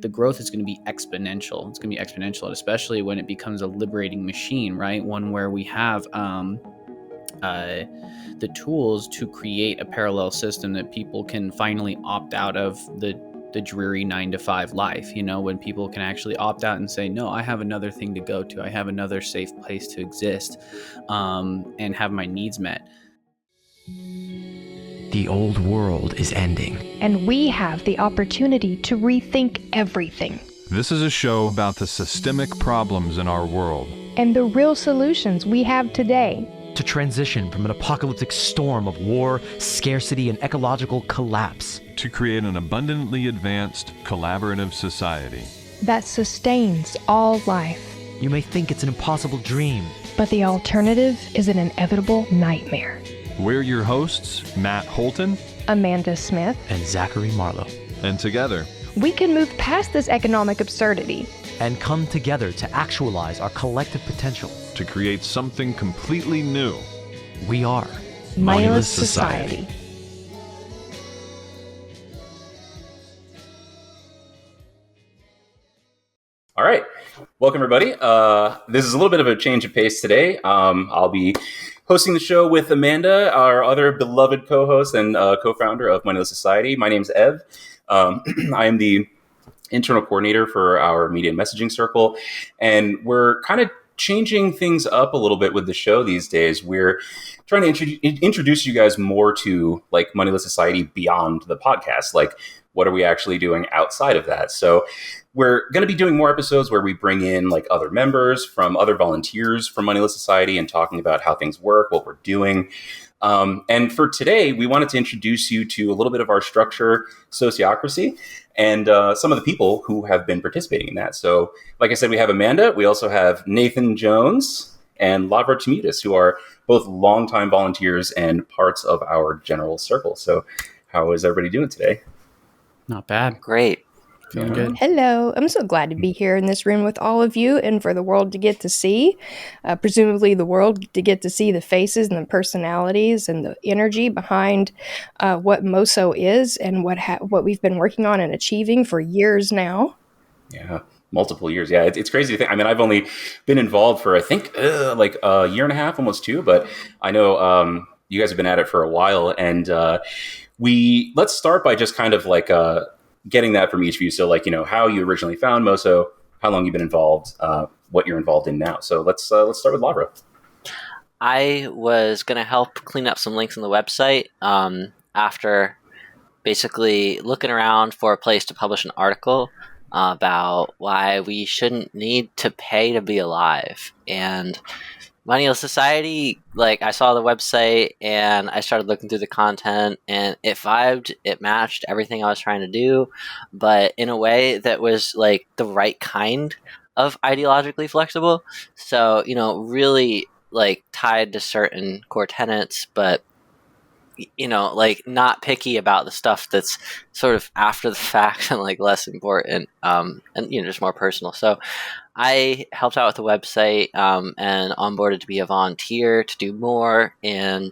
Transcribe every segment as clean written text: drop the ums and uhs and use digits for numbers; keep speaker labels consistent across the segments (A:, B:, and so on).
A: the growth is going to be exponential. It's going to be exponential, and especially when it becomes a liberating machine, right? One where we have the tools to create a parallel system that people can finally opt out of the dreary 9-to-5 life, when people can actually opt out and say, no, I have another thing to go to. I have another safe place to exist, and have my needs met.
B: The old world is ending.
C: And we have the opportunity to rethink everything.
D: This is a show about the systemic problems in our world.
C: And the real solutions we have today.
B: To transition from an apocalyptic storm of war, scarcity, and ecological collapse.
D: To create an abundantly advanced, collaborative society.
C: That sustains all life.
B: You may think it's an impossible dream.
C: But the alternative is an inevitable nightmare.
D: We're your hosts, Matt Holton,
C: Amanda Smith,
B: and Zachary Marlowe.
D: And together,
C: we can move past this economic absurdity
B: and come together to actualize our collective potential.
D: To create something completely new.
B: We are
C: Moneyless Society.
E: All right. Welcome, everybody. This is a little bit of a change of pace today. I'll be hosting the show with Amanda, our other beloved co-host and co-founder of Moneyless Society. My name's Ev. I am the internal coordinator for our media and messaging circle, and we're kind of changing things up a little bit with the show these days. We're trying to introduce you guys more to like Moneyless Society beyond the podcast. Like, what are we actually doing outside of that? So we're going to be doing more episodes where we bring in like other members from other volunteers from Moneyless Society and talking about how things work, what we're doing. And for today, we wanted to introduce you to a little bit of our structure, sociocracy, and some of the people who have been participating in that. So, like I said, we have Amanda. We also have Nathan Jones and Lavra, who are both longtime volunteers and parts of our general circle. So how is everybody doing today?
A: Not bad.
F: Great.
A: Feeling good.
G: Hello. I'm so glad to be here in this room with all of you and for the world to get to see, presumably the world to get to see the faces and the personalities and the energy behind what MoSo is and what we've been working on and achieving for years now.
E: Yeah, multiple years. Yeah, it's crazy to think. I mean, I've only been involved for, I think, like a year and a half, almost 2. But I know you guys have been at it for a while. And let's start by just kind of like getting that from each of you. So like, how you originally found MoSo, how long you've been involved, what you're involved in now. So let's start with Lavra.
F: I was going to help clean up some links on the website after basically looking around for a place to publish an article about why we shouldn't need to pay to be alive. And Moneyless Society, like, I saw the website and I started looking through the content and it vibed, it matched everything I was trying to do, but in a way that was like the right kind of ideologically flexible. So, really like tied to certain core tenets, but like not picky about the stuff that's sort of after the fact and like less important, and just more personal. So I helped out with the website and onboarded to be a volunteer to do more, and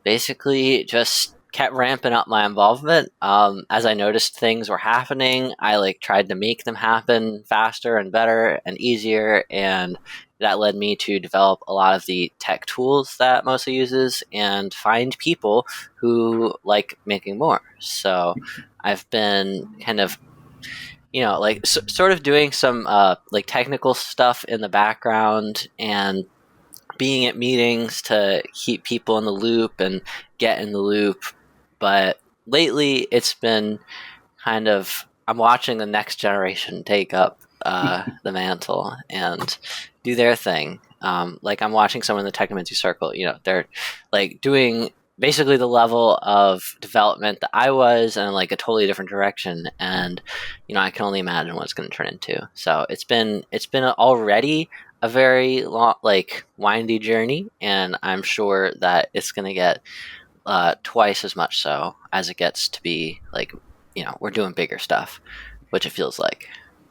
F: basically just kept ramping up my involvement. As I noticed things were happening, I like tried to make them happen faster and better and easier, and that led me to develop a lot of the tech tools that MoSo uses and find people who like making more. So I've been kind of, sort of doing some like technical stuff in the background and being at meetings to keep people in the loop and get in the loop. But lately it's been kind of, I'm watching the next generation take up the mantle and do their thing. Like I'm watching someone in the Technomancy circle, they're like doing basically the level of development that I was in like a totally different direction. And, I can only imagine what it's going to turn into. So it's been already a very long, like windy journey. And I'm sure that it's going to get twice as much so as it gets to be like, we're doing bigger stuff, which it feels like.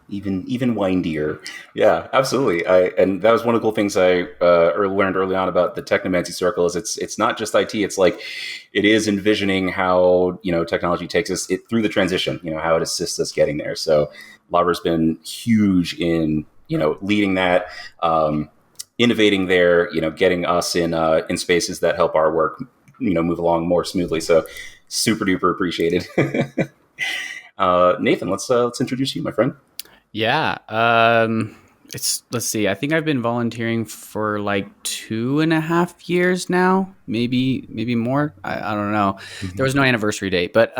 E: even windier. Yeah, absolutely. And that was one of the cool things I learned early on about the technomancy circle is it's not just IT. It's like it is envisioning how technology takes us through the transition. How it assists us getting there. So Lavra's been huge in leading that, innovating there. Getting us in spaces that help our work move along more smoothly. So super duper appreciated. Nathan, let's introduce you, my friend.
A: Yeah. Let's see. I think I've been volunteering for like 2.5 years now, maybe more. I don't know. There was no anniversary date, but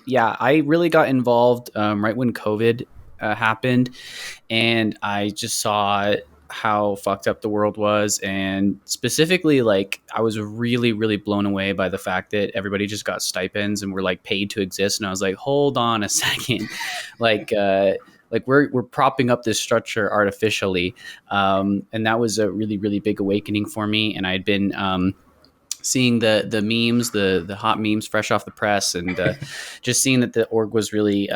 A: yeah, I really got involved right when COVID happened, and I just saw how fucked up the world was, and specifically, like, I was really, really blown away by the fact that everybody just got stipends and were like paid to exist, and I was like, hold on a second, like we're propping up this structure artificially, and that was a really, really big awakening for me. And I had been seeing the memes, the hot memes fresh off the press, and just seeing that the org was really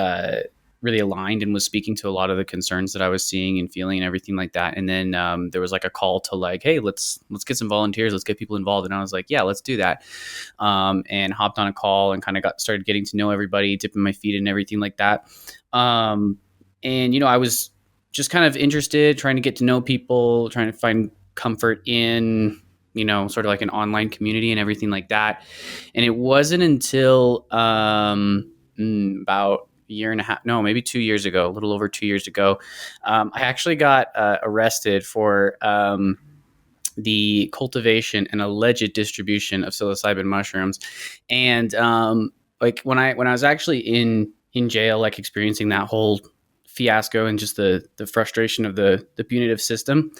A: really aligned and was speaking to a lot of the concerns that I was seeing and feeling and everything like that. And then there was like a call to like, hey, let's get some volunteers, let's get people involved. And I was like, yeah, let's do that. And hopped on a call and kind of started getting to know everybody, dipping my feet and everything like that. And, I was just kind of interested, trying to get to know people, trying to find comfort in, sort of like an online community and everything like that. And it wasn't until about a year and a half, no, maybe 2 years ago, a little over 2 years ago, I actually got arrested for the cultivation and alleged distribution of psilocybin mushrooms. And like when I was actually in jail, like experiencing that whole fiasco and just the frustration of the punitive system,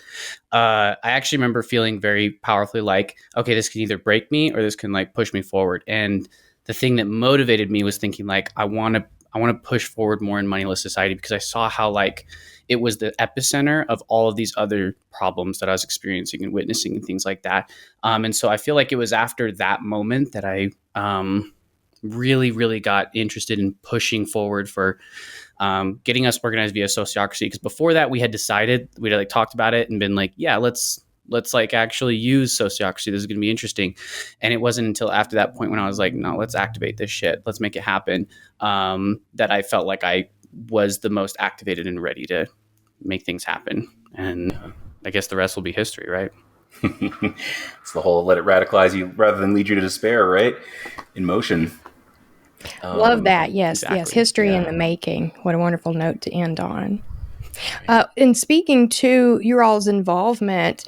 A: I actually remember feeling very powerfully like, okay, this can either break me or this can like push me forward. And the thing that motivated me was thinking like, I want to push forward more in Moneyless Society, because I saw how like it was the epicenter of all of these other problems that I was experiencing and witnessing and things like that. And so I feel like it was after that moment that I really, really got interested in pushing forward for getting us organized via sociocracy. Because before that, we had decided, we'd like talked about it and been like, yeah, let's like actually use sociocracy. This is going to be interesting. And it wasn't until after that point when I was like, no, let's activate this shit. Let's make it happen. That I felt like I was the most activated and ready to make things happen. And I guess the rest will be history, right?
E: It's the whole let it radicalize you rather than lead you to despair, right? In motion.
G: Love that. Yes,
A: exactly.
G: yes. History in the making. What a wonderful note to end on. In speaking to your all's involvement,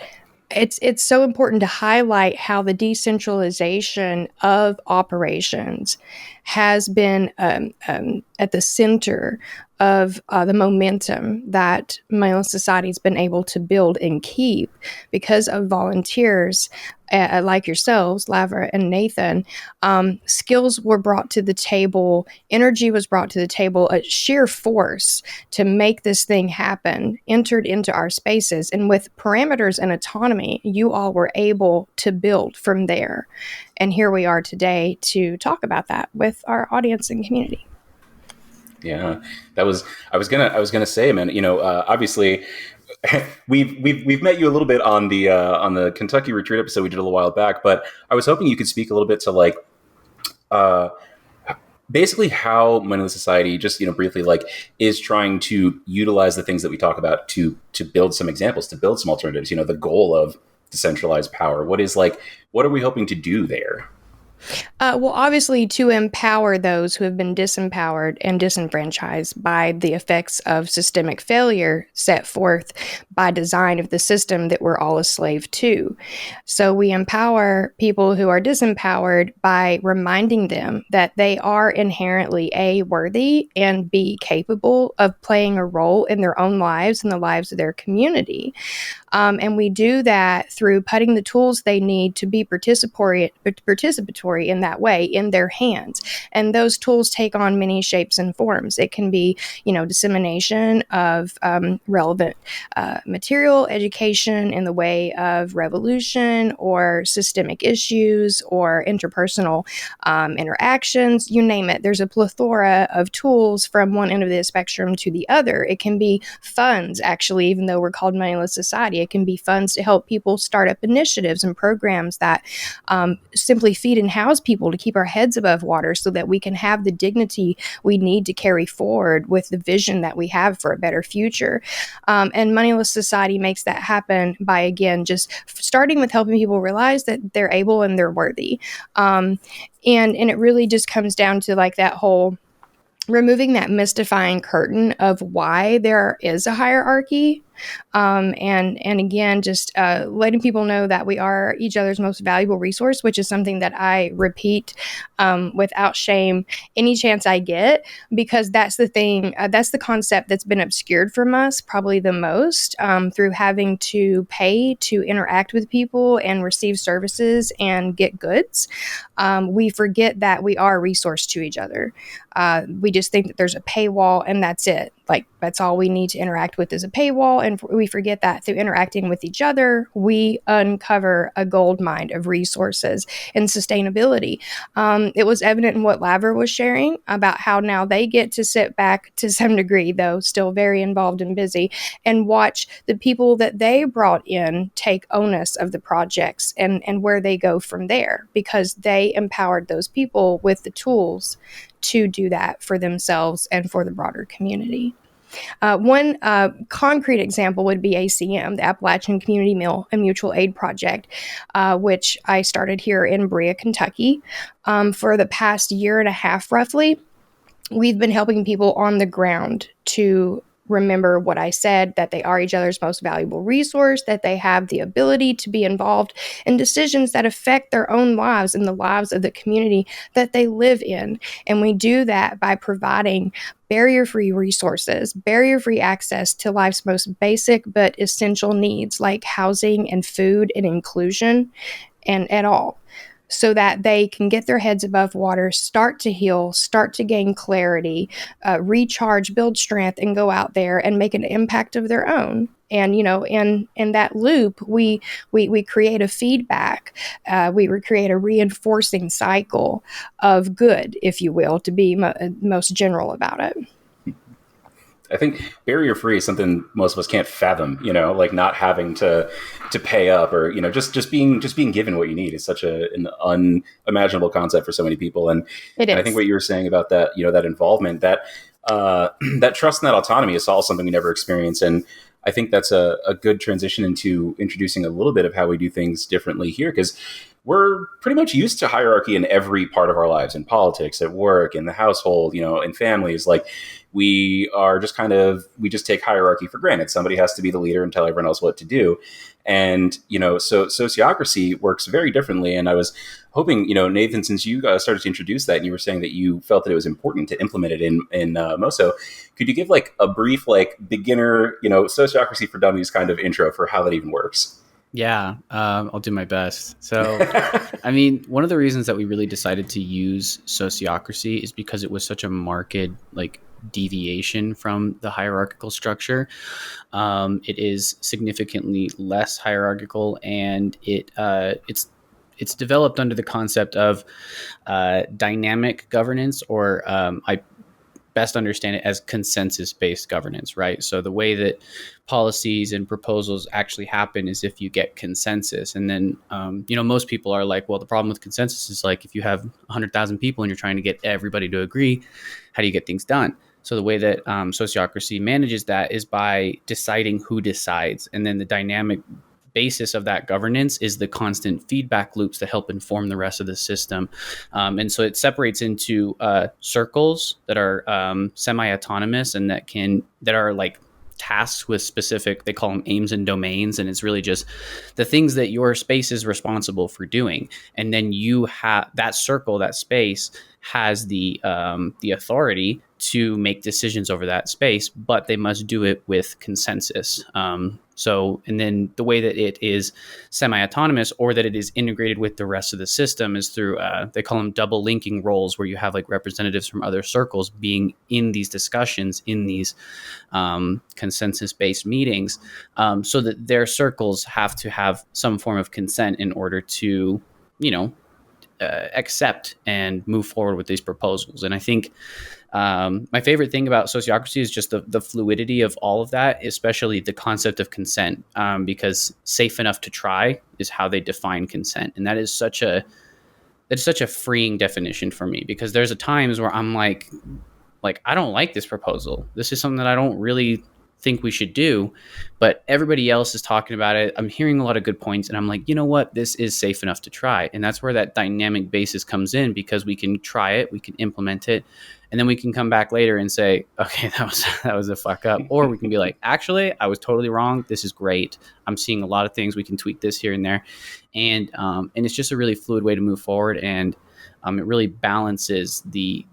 G: it's so important to highlight how the decentralization of operations has been at the center of the momentum that Moneyless Society has been able to build and keep because of volunteers like yourselves, Lavra and Nathan. Skills were brought to the table, energy was brought to the table, a sheer force to make this thing happen entered into our spaces. And with parameters and autonomy, you all were able to build from there. And here we are today to talk about that with our audience and community.
E: Yeah, I was gonna say, man, obviously we've met you a little bit on the Kentucky retreat episode we did a little while back, but I was hoping you could speak a little bit to like basically how Moneyless Society, just briefly, like, is trying to utilize the things that we talk about to build some examples, to build some alternatives. The goal of decentralized power. What are we hoping to do there?
G: Well, obviously, to empower those who have been disempowered and disenfranchised by the effects of systemic failure set forth by design of the system that we're all a slave to. So we empower people who are disempowered by reminding them that they are inherently A, worthy, and B, capable of playing a role in their own lives and the lives of their community. And we do that through putting the tools they need to be participatory participatory in that way in their hands. And those tools take on many shapes and forms. It can be, dissemination of relevant material, education in the way of revolution or systemic issues or interpersonal interactions, you name it. There's a plethora of tools from one end of the spectrum to the other. It can be funds, actually, even though we're called Moneyless Society. It can be funds to help people start up initiatives and programs that simply feed and house people to keep our heads above water so that we can have the dignity we need to carry forward with the vision that we have for a better future. And Moneyless Society makes that happen by, again, just starting with helping people realize that they're able and they're worthy. And it really just comes down to like that whole removing that mystifying curtain of why there is a hierarchy. And again, just letting people know that we are each other's most valuable resource, which is something that I repeat without shame any chance I get, because that's the thing, that's the concept that's been obscured from us probably the most through having to pay to interact with people and receive services and get goods. We forget that we are a resource to each other. We just think that there's a paywall and that's it. Like, that's all we need to interact with is a paywall. And we forget that through interacting with each other, we uncover a gold mine of resources and sustainability. It was evident in what Lavra was sharing about how now they get to sit back to some degree, though still very involved and busy, and watch the people that they brought in take onus of the projects and where they go from there, because they empowered those people with the tools to do that for themselves and for the broader community. One concrete example would be ACM, the Appalachian Community Meal and Mutual Aid Project, which I started here in Berea, Kentucky. For the past year and a half, roughly, we've been helping people on the ground to remember what I said, that they are each other's most valuable resource, that they have the ability to be involved in decisions that affect their own lives and the lives of the community that they live in. And we do that by providing barrier-free resources, barrier-free access to life's most basic but essential needs like housing and food and inclusion and at all, so that they can get their heads above water, start to heal, start to gain clarity, recharge, build strength, and go out there and make an impact of their own. And, in that loop, we create a feedback. We create a reinforcing cycle of good, if you will, to be most general about it.
E: I think barrier free is something most of us can't fathom, like not having to pay up or, just being given what you need is such an unimaginable concept for so many people. And I think what you were saying about that, that involvement, that trust and that autonomy is all something we never experience. And I think that's a good transition into introducing a little bit of how we do things differently here, because we're pretty much used to hierarchy in every part of our lives, in politics, at work, in the household, in families. Like, we just take hierarchy for granted. Somebody has to be the leader and tell everyone else what to do. And, so sociocracy works very differently. And I was hoping, Nathan, since you started to introduce that and you were saying that you felt that it was important to implement it in MoSo, could you give like a brief, beginner, sociocracy for dummies kind of intro for how that even works?
A: Yeah, I'll do my best. So, I mean, one of the reasons that we really decided to use sociocracy is because it was such a marked, deviation from the hierarchical structure. It is significantly less hierarchical, and it's developed under the concept of dynamic governance, or I best understand it as consensus-based governance, right? So the way that policies and proposals actually happen is if you get consensus. And then, most people are like, well, the problem with consensus is if you have 100,000 people and you're trying to get everybody to agree, how do you get things done? So the way that sociocracy manages that is by deciding who decides. And then the dynamic basis of that governance is the constant feedback loops that help inform the rest of the system. And so it separates into circles that are semi-autonomous and that are tasks with specific, they call them aims and domains. And it's really just the things that your space is responsible for doing. And then you have that circle, that space has the authority to make decisions over that space, but they must do it with consensus. So, and then the way that it is semi-autonomous, or that it is integrated with the rest of the system, is through, they call them double linking roles, where you have like representatives from other circles being in these discussions, in these consensus-based meetings, so that their circles have to have some form of consent in order to, accept and move forward with these proposals. And I think my favorite thing about sociocracy is just the fluidity of all of that, especially the concept of consent, because safe enough to try is how they define consent. And that is such a freeing definition for me, because there's times where I'm like, I don't like this proposal. This is something that I don't really think we should do, but everybody else is talking about it. I'm hearing a lot of good points, and I'm like, you know what? This is safe enough to try. And that's where that dynamic basis comes in, because we can try it, we can implement it, and then we can come back later and say, okay, that was a fuck up. Or we can be like, actually, I was totally wrong. This is great. I'm seeing a lot of things. We can tweak this here and there. And it's just a really fluid way to move forward. And it really balances the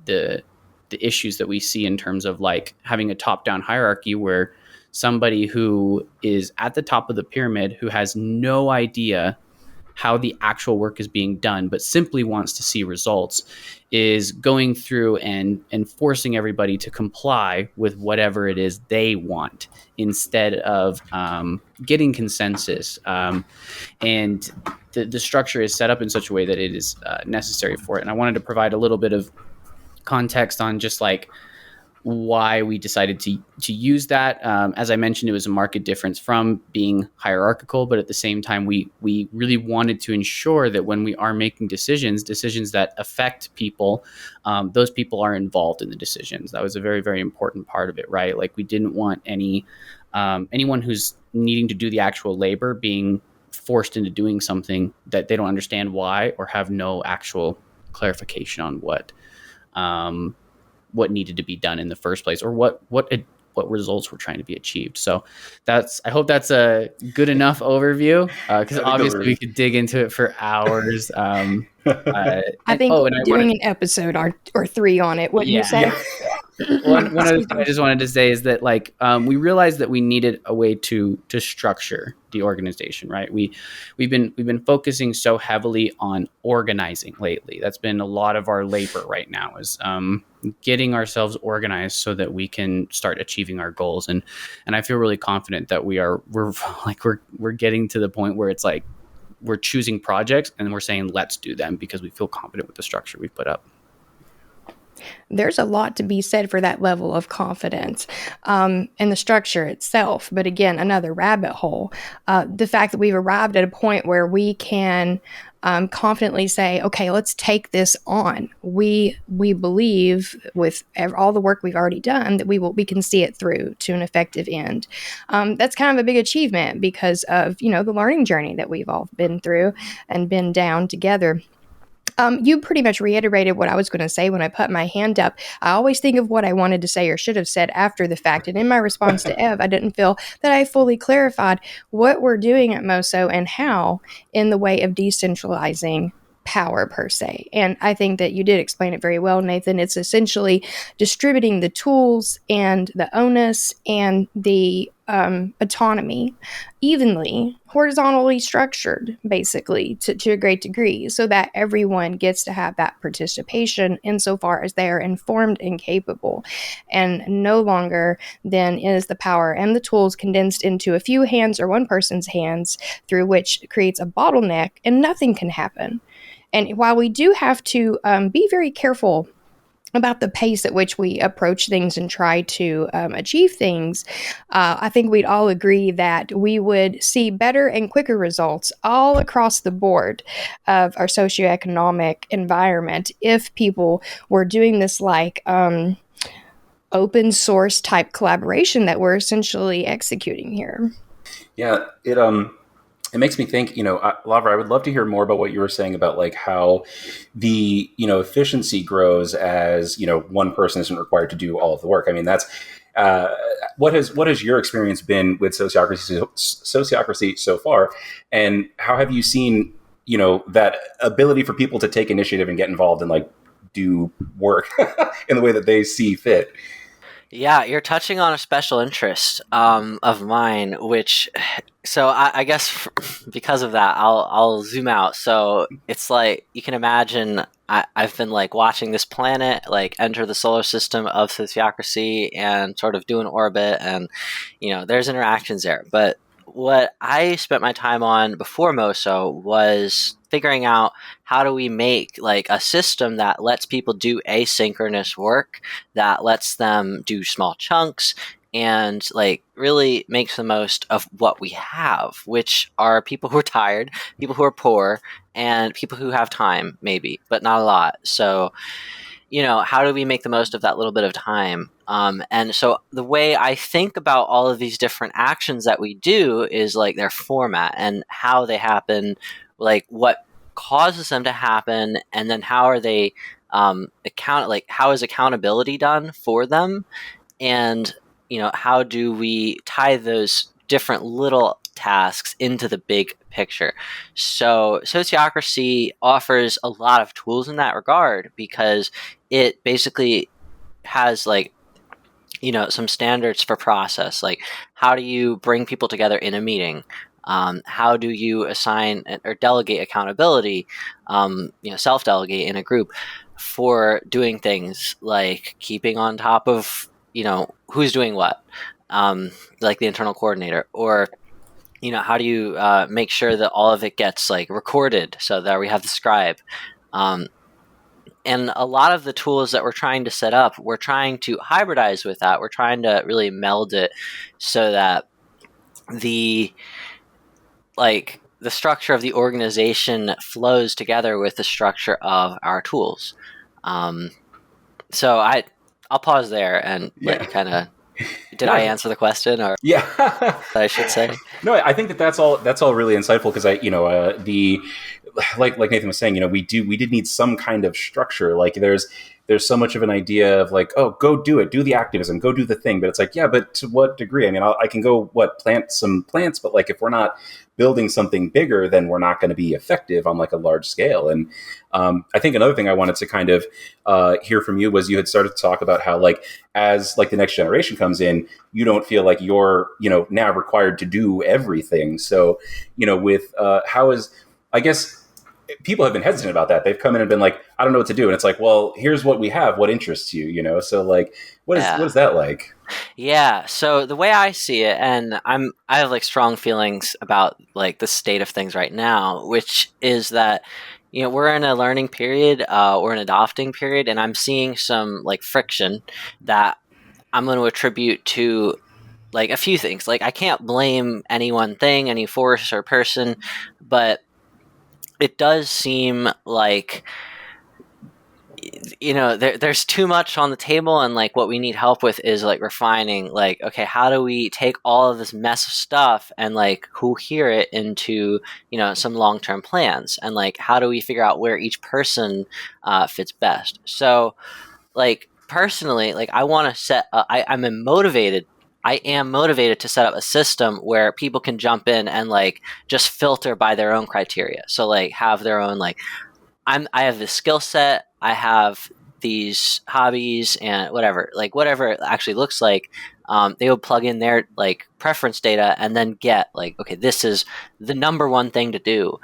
A: issues that we see in terms of like having a top-down hierarchy, where somebody who is at the top of the pyramid, who has no idea how the actual work is being done, but simply wants to see results, is going through and forcing everybody to comply with whatever it is they want, instead of getting consensus. And the structure is set up in such a way that it is necessary for it. And I wanted to provide a little bit of context on just like why we decided to use that. As I mentioned, it was a marked difference from being hierarchical, but at the same time, we really wanted to ensure that when we are making decisions that affect people, those people are involved in the decisions. That was a very, very important part of it, right? Like, we didn't want anyone who's needing to do the actual labor being forced into doing something that they don't understand why, or have no actual clarification on what needed to be done in the first place, or what results were trying to be achieved. So I hope that's a good enough overview, because obviously we could dig into it for hours. I
G: think doing an episode or 3 on it, wouldn't you say?
A: Yeah. One other thing I just wanted to say is that we realized that we needed a way to structure the organization, right? We've been focusing so heavily on organizing lately. That's been a lot of our labor right now, is getting ourselves organized so that we can start achieving our goals. And I feel really confident that we're getting to the point where it's like we're choosing projects and we're saying let's do them, because we feel confident with the structure we've put up.
G: There's a lot to be said for that level of confidence in the structure itself. But again, another rabbit hole. The fact that we've arrived at a point where we can confidently say, okay, let's take this on. We believe with all the work we've already done that we can see it through to an effective end. That's kind of a big achievement because of, the learning journey that we've all been through and been down together. You pretty much reiterated what I was going to say when I put my hand up. I always think of what I wanted to say or should have said after the fact. And in my response to Ev, I didn't feel that I fully clarified what we're doing at MoSo and how in the way of decentralizing power per se. And I think that you did explain it very well, Nathan. It's essentially distributing the tools and the onus and the autonomy evenly, horizontally structured, basically, to a great degree, so that everyone gets to have that participation insofar as they are informed and capable. And no longer then is the power and the tools condensed into a few hands or one person's hands, through which creates a bottleneck and nothing can happen. And while we do have to be very careful about the pace at which we approach things and try to achieve things, I think we'd all agree that we would see better and quicker results all across the board of our socioeconomic environment if people were doing this like open source type collaboration that we're essentially executing here.
E: Yeah, it makes me think, Lavra, I would love to hear more about what you were saying about like how the, efficiency grows as, one person isn't required to do all of the work. I mean, that's what has your experience been with sociocracy so far? And how have you seen, that ability for people to take initiative and get involved and like do work in the way that they see fit?
F: Yeah, you're touching on a special interest of mine, which, so I guess because of that, I'll zoom out. So it's like you can imagine, I've been like watching this planet like enter the solar system of sociocracy and sort of do an orbit, and there's interactions there. But what I spent my time on before MoSo was figuring out how do we make like a system that lets people do asynchronous work, that lets them do small chunks, and like really makes the most of what we have, which are people who are tired, people who are poor, and people who have time maybe, but not a lot. So how do we make the most of that little bit of time? And so the way I think about all of these different actions that we do is like their format and how they happen, like what causes them to happen, and then how are they how is accountability done for them, and how do we tie those different little tasks into the big picture. So sociocracy offers a lot of tools in that regard, because it basically has like some standards for process, like how do you bring people together in a meeting, how do you assign or delegate accountability, self-delegate in a group for doing things like keeping on top of who's doing what, like the internal coordinator, or how do you make sure that all of it gets like recorded so that we have the scribe. And a lot of the tools that we're trying to set up, we're trying to hybridize with that. We're trying to really meld it so that the structure of the organization flows together with the structure of our tools. So I'll pause there and let you kind of. Did I answer the question, or I should say?
E: No, I think that's all really insightful, because like Nathan was saying, we did need some kind of structure. Like there's so much of an idea of like, oh, go do it, do the activism, go do the thing. But it's like, yeah, but to what degree? I mean, I can go plant some plants, but like if we're not building something bigger, then we're not going to be effective on like a large scale. And I think another thing I wanted to kind of hear from you was you had started to talk about how like as like the next generation comes in, you don't feel like you're now required to do everything. So with how is, I guess, people have been hesitant about that. They've come in and been like, I don't know what to do. And it's like, well, here's what we have. What interests you? So like, what is that like?
F: Yeah. So the way I see it, and I have like strong feelings about like the state of things right now, which is that, we're in a learning period, we're in an adopting period, and I'm seeing some like friction that I'm going to attribute to like a few things. Like I can't blame any one thing, any force or person, but it does seem like there's too much on the table, and like what we need help with is like refining, like, okay, how do we take all of this mess of stuff and like cohere it into some long-term plans, and like how do we figure out where each person fits best. So like personally, like I want to set I am motivated to set up a system where people can jump in and like just filter by their own criteria. So like have their own like, I have this skill set, I have these hobbies, and whatever it actually looks like, they will plug in their like preference data and then get like, okay, this is the number one thing to do.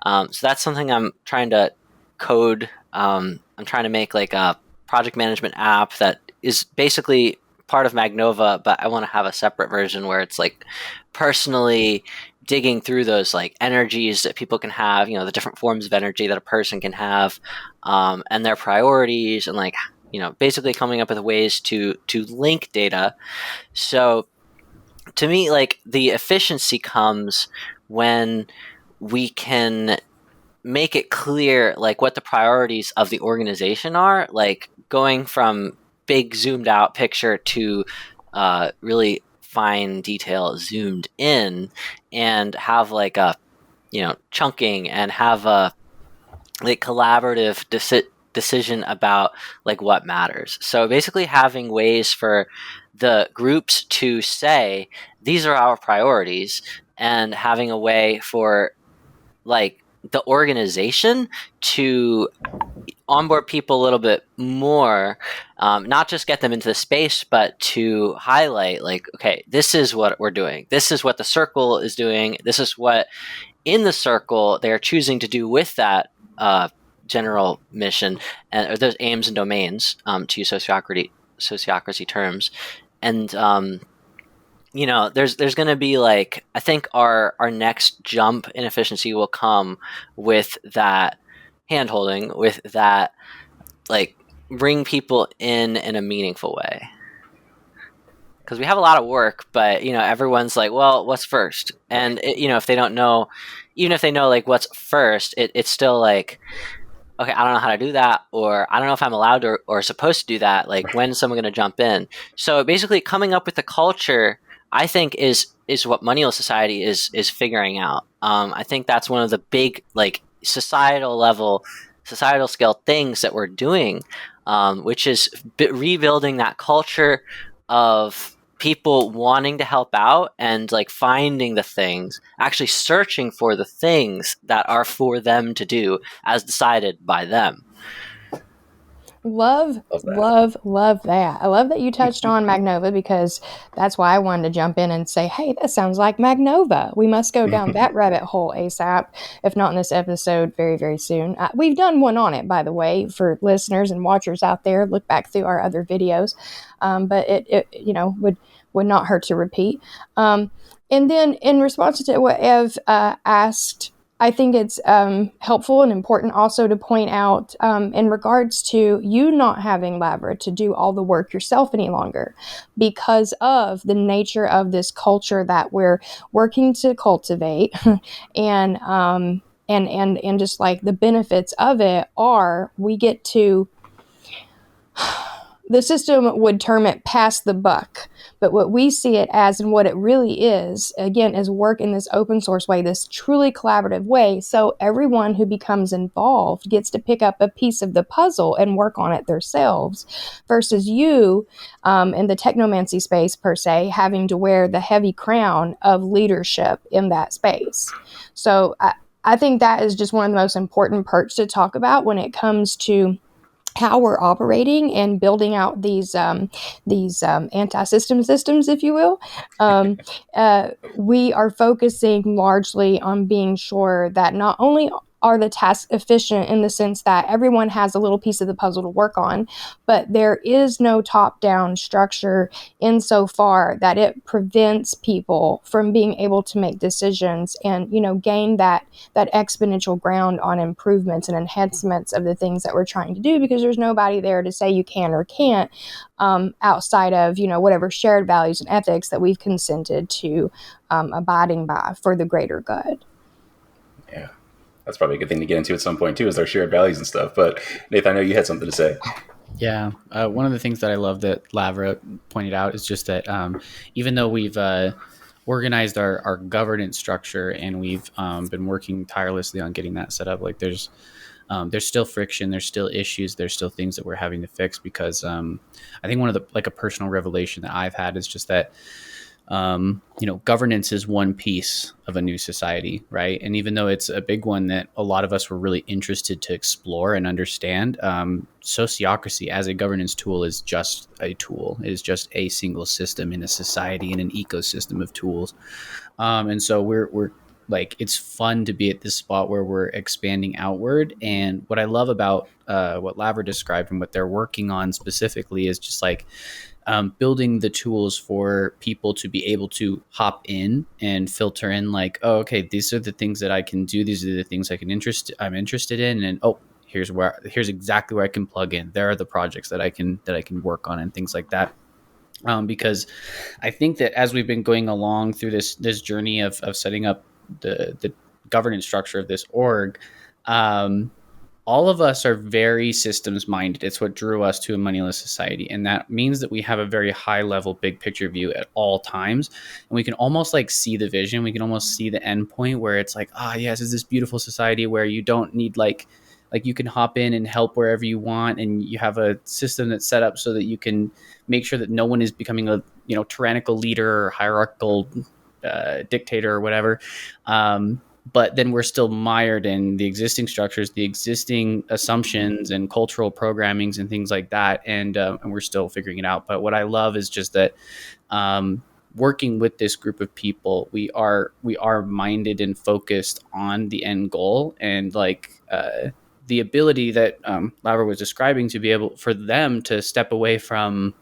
F: So that's something I'm trying to code. I'm trying to make like a project management app that is basically part of Magnova, but I want to have a separate version where it's like personally digging through those like energies that people can have, the different forms of energy that a person can have, and their priorities, and like, basically coming up with ways to link data. So to me, like the efficiency comes when we can make it clear like what the priorities of the organization are, like going from big zoomed out picture to really fine detail zoomed in, and have like a chunking, and have a like collaborative decision about like what matters. So basically having ways for the groups to say these are our priorities, and having a way for like the organization to onboard people a little bit more, not just get them into the space, but to highlight, like, okay, this is what we're doing. This is what the circle is doing. This is what in the circle they are choosing to do with that general mission or those aims and domains, to use sociocracy terms. And there's going to be, like, I think our next jump in efficiency will come with that handholding, with that, like, bring people in a meaningful way. Because we have a lot of work, but everyone's like, well, what's first? And if they don't know, even if they know, like, what's first, it's still like, okay, I don't know how to do that, or I don't know if I'm allowed or supposed to do that. Like, when's someone going to jump in? So basically, coming up with the culture, I think, is what Moneyless Society is figuring out. I think that's one of the big, like, societal scale things that we're doing, which is rebuilding that culture of people wanting to help out and, like, finding the things, actually searching for the things that are for them to do as decided by them.
G: Love that. I love that you touched on Magnova, because that's why I wanted to jump in and say, hey, that sounds like Magnova. We must go down that rabbit hole ASAP, if not in this episode, very, very soon. We've done one on it, by the way, for listeners and watchers out there. Look back through our other videos, but it would not hurt to repeat. And then in response to what Ev asked, I think it's helpful and important also to point out, in regards to you not having Lavra to do all the work yourself any longer, because of the nature of this culture that we're working to cultivate, and just, like, the benefits of it are, we get to, the system would term it pass the buck, but what we see it as, and what it really is, again, is work in this open source way, this truly collaborative way. So everyone who becomes involved gets to pick up a piece of the puzzle and work on it themselves, versus you, in the technomancy space per se, having to wear the heavy crown of leadership in that space. So I think that is just one of the most important perks to talk about when it comes to how we're operating and building out these anti-system systems, if you will. We are focusing largely on being sure that not only are the tasks efficient in the sense that everyone has a little piece of the puzzle to work on, but there is no top-down structure insofar that it prevents people from being able to make decisions and, gain that exponential ground on improvements and enhancements of the things that we're trying to do, because there's nobody there to say you can or can't, outside of, whatever shared values and ethics that we've consented to abiding by for the greater good.
E: Yeah. That's probably a good thing to get into at some point too, is our shared values and stuff. But Nathan, I know you had something to say.
A: Yeah. One of the things that I love that Lavra pointed out is just that even though we've organized our governance structure and we've been working tirelessly on getting that set up, like, there's still friction, there's still issues, there's still things that we're having to fix, because I think one of the, like, a personal revelation that I've had is just that governance is one piece of a new society, right? And even though it's a big one that a lot of us were really interested to explore and understand, sociocracy as a governance tool is just a tool. It is just a single system in a society, in an ecosystem of tools. And so we're like, it's fun to be at this spot where we're expanding outward. And what I love about what Lavra described and what they're working on specifically is just like, building the tools for people to be able to hop in and filter in, like, oh, okay, these are the things that I can do. These are the things I'm interested in. And here's exactly where I can plug in. There are the projects that I can work on and things like that. Because I think that as we've been going along through this journey of setting up the governance structure of this org, all of us are very systems minded. It's what drew us to a Moneyless Society. And that means that we have a very high level, big picture view at all times. And we can almost, like, see the vision. We can almost see the end point where it's like, yes, it's this beautiful society where you don't need like you can hop in and help wherever you want. And you have a system that's set up so that you can make sure that no one is becoming a, tyrannical leader or hierarchical dictator or whatever. but then we're still mired in the existing structures, the existing assumptions and cultural programmings and things like that, and we're still figuring it out. But what I love is just that working with this group of people, we are minded and focused on the end goal, and like the ability that Lavra was describing, to be able for them to step away from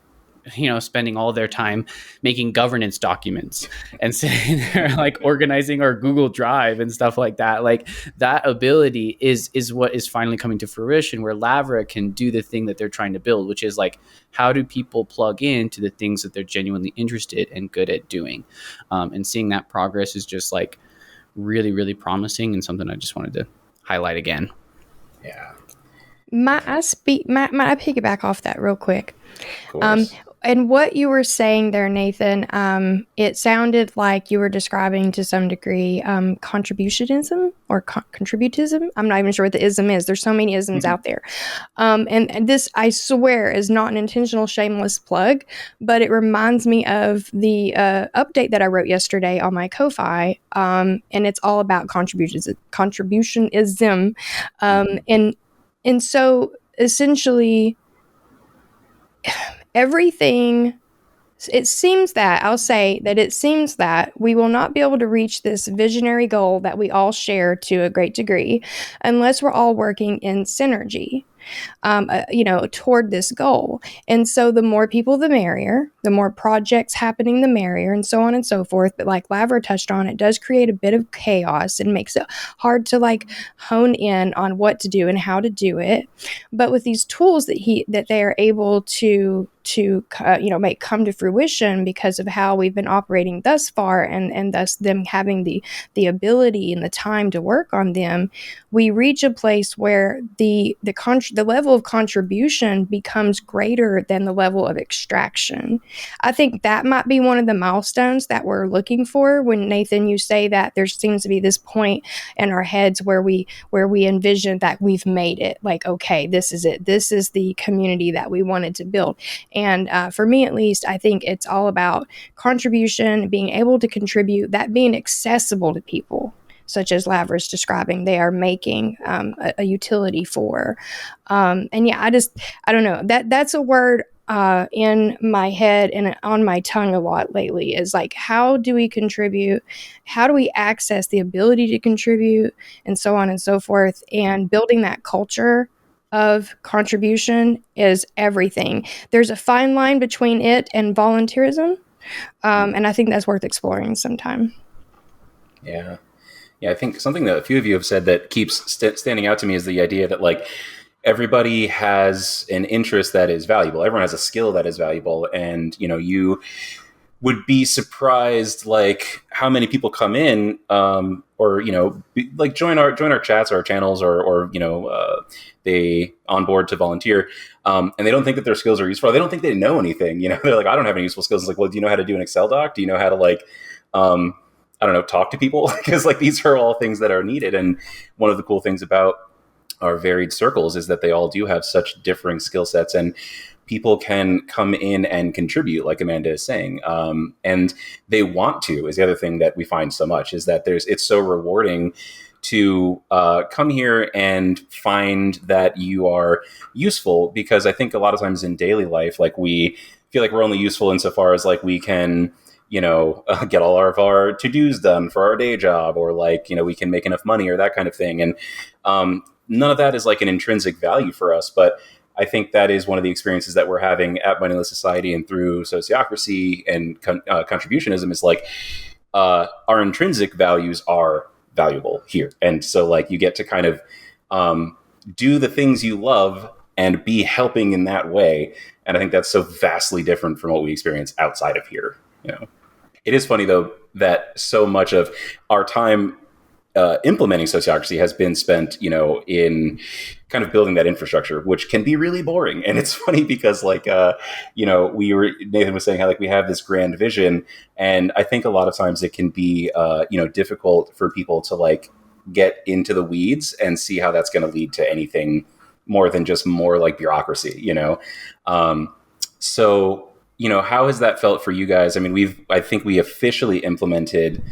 A: spending all their time making governance documents and sitting there like organizing our Google Drive and stuff like that. Like that ability is what is finally coming to fruition, where Lavra can do the thing that they're trying to build, which is like, how do people plug into the things that they're genuinely interested and good at doing? And seeing that progress is just like really, really promising, and something I just wanted to highlight again.
E: Yeah.
G: Might I piggyback off that real quick?
E: Of course.
G: And what you were saying there, Nathan, it sounded like you were describing to some degree contributionism or contributism. I'm not even sure what the ism is. There's so many isms out there. And this, I swear, is not an intentional shameless plug, but it reminds me of the update that I wrote yesterday on my Ko-Fi, and it's all about contributionism. And so essentially, everything, it seems that we will not be able to reach this visionary goal that we all share to a great degree unless we're all working in synergy, toward this goal. And so the more people, the merrier, the more projects happening, the merrier, and so on and so forth. But like Lavra touched on, it does create a bit of chaos and makes it hard to like hone in on what to do and how to do it. But with these tools that they are able to make come to fruition because of how we've been operating thus far, and thus them having the ability and the time to work on them, we reach a place where the level of contribution becomes greater than the level of extraction. I think that might be one of the milestones that we're looking for when, Nathan, you say that there seems to be this point in our heads where we envision that we've made it. Like, okay, this is it. This is the community that we wanted to build. And for me, at least, I think it's all about contribution, being able to contribute, that being accessible to people, such as Lavra's describing they are making a utility for. And yeah, I don't know. That's a word in my head and on my tongue a lot lately, is like, how do we contribute? How do we access the ability to contribute, and so on and so forth? And building that culture of contribution is everything. There's a fine line between it and volunteerism. And I think that's worth exploring sometime.
E: Yeah. Yeah, I think something that a few of you have said that keeps standing out to me is the idea that like everybody has an interest that is valuable. Everyone has a skill that is valuable. And, you would be surprised like how many people come in or join our chats or our channels or they on board to volunteer and they don't think that their skills are useful. They don't think they know anything. They're like, I don't have any useful skills. It's like, well, do you know how to do an Excel doc? Do you know how to like I don't know, talk to people? Because like these are all things that are needed. And one of the cool things about our varied circles is that they all do have such differing skill sets, and people can come in and contribute, like Amanda is saying. And they want to, is the other thing that we find so much, is that it's so rewarding to come here and find that you are useful, because I think a lot of times in daily life, like we feel like we're only useful insofar as like we can get all of our to-dos done for our day job, or like, we can make enough money or that kind of thing. And none of that is like an intrinsic value for us. But I think that is one of the experiences that we're having at Moneyless Society and through sociocracy and contributionism, is like our intrinsic values are valuable here. And so like you get to kind of do the things you love and be helping in that way. And I think that's so vastly different from what we experience outside of here. It is funny, though, that so much of our time implementing sociocracy has been spent, in kind of building that infrastructure, which can be really boring. And it's funny because, like, Nathan was saying how like we have this grand vision, and I think a lot of times it can be, difficult for people to like get into the weeds and see how that's going to lead to anything more than just more like bureaucracy, So. How has that felt for you guys? I mean, I think we officially implemented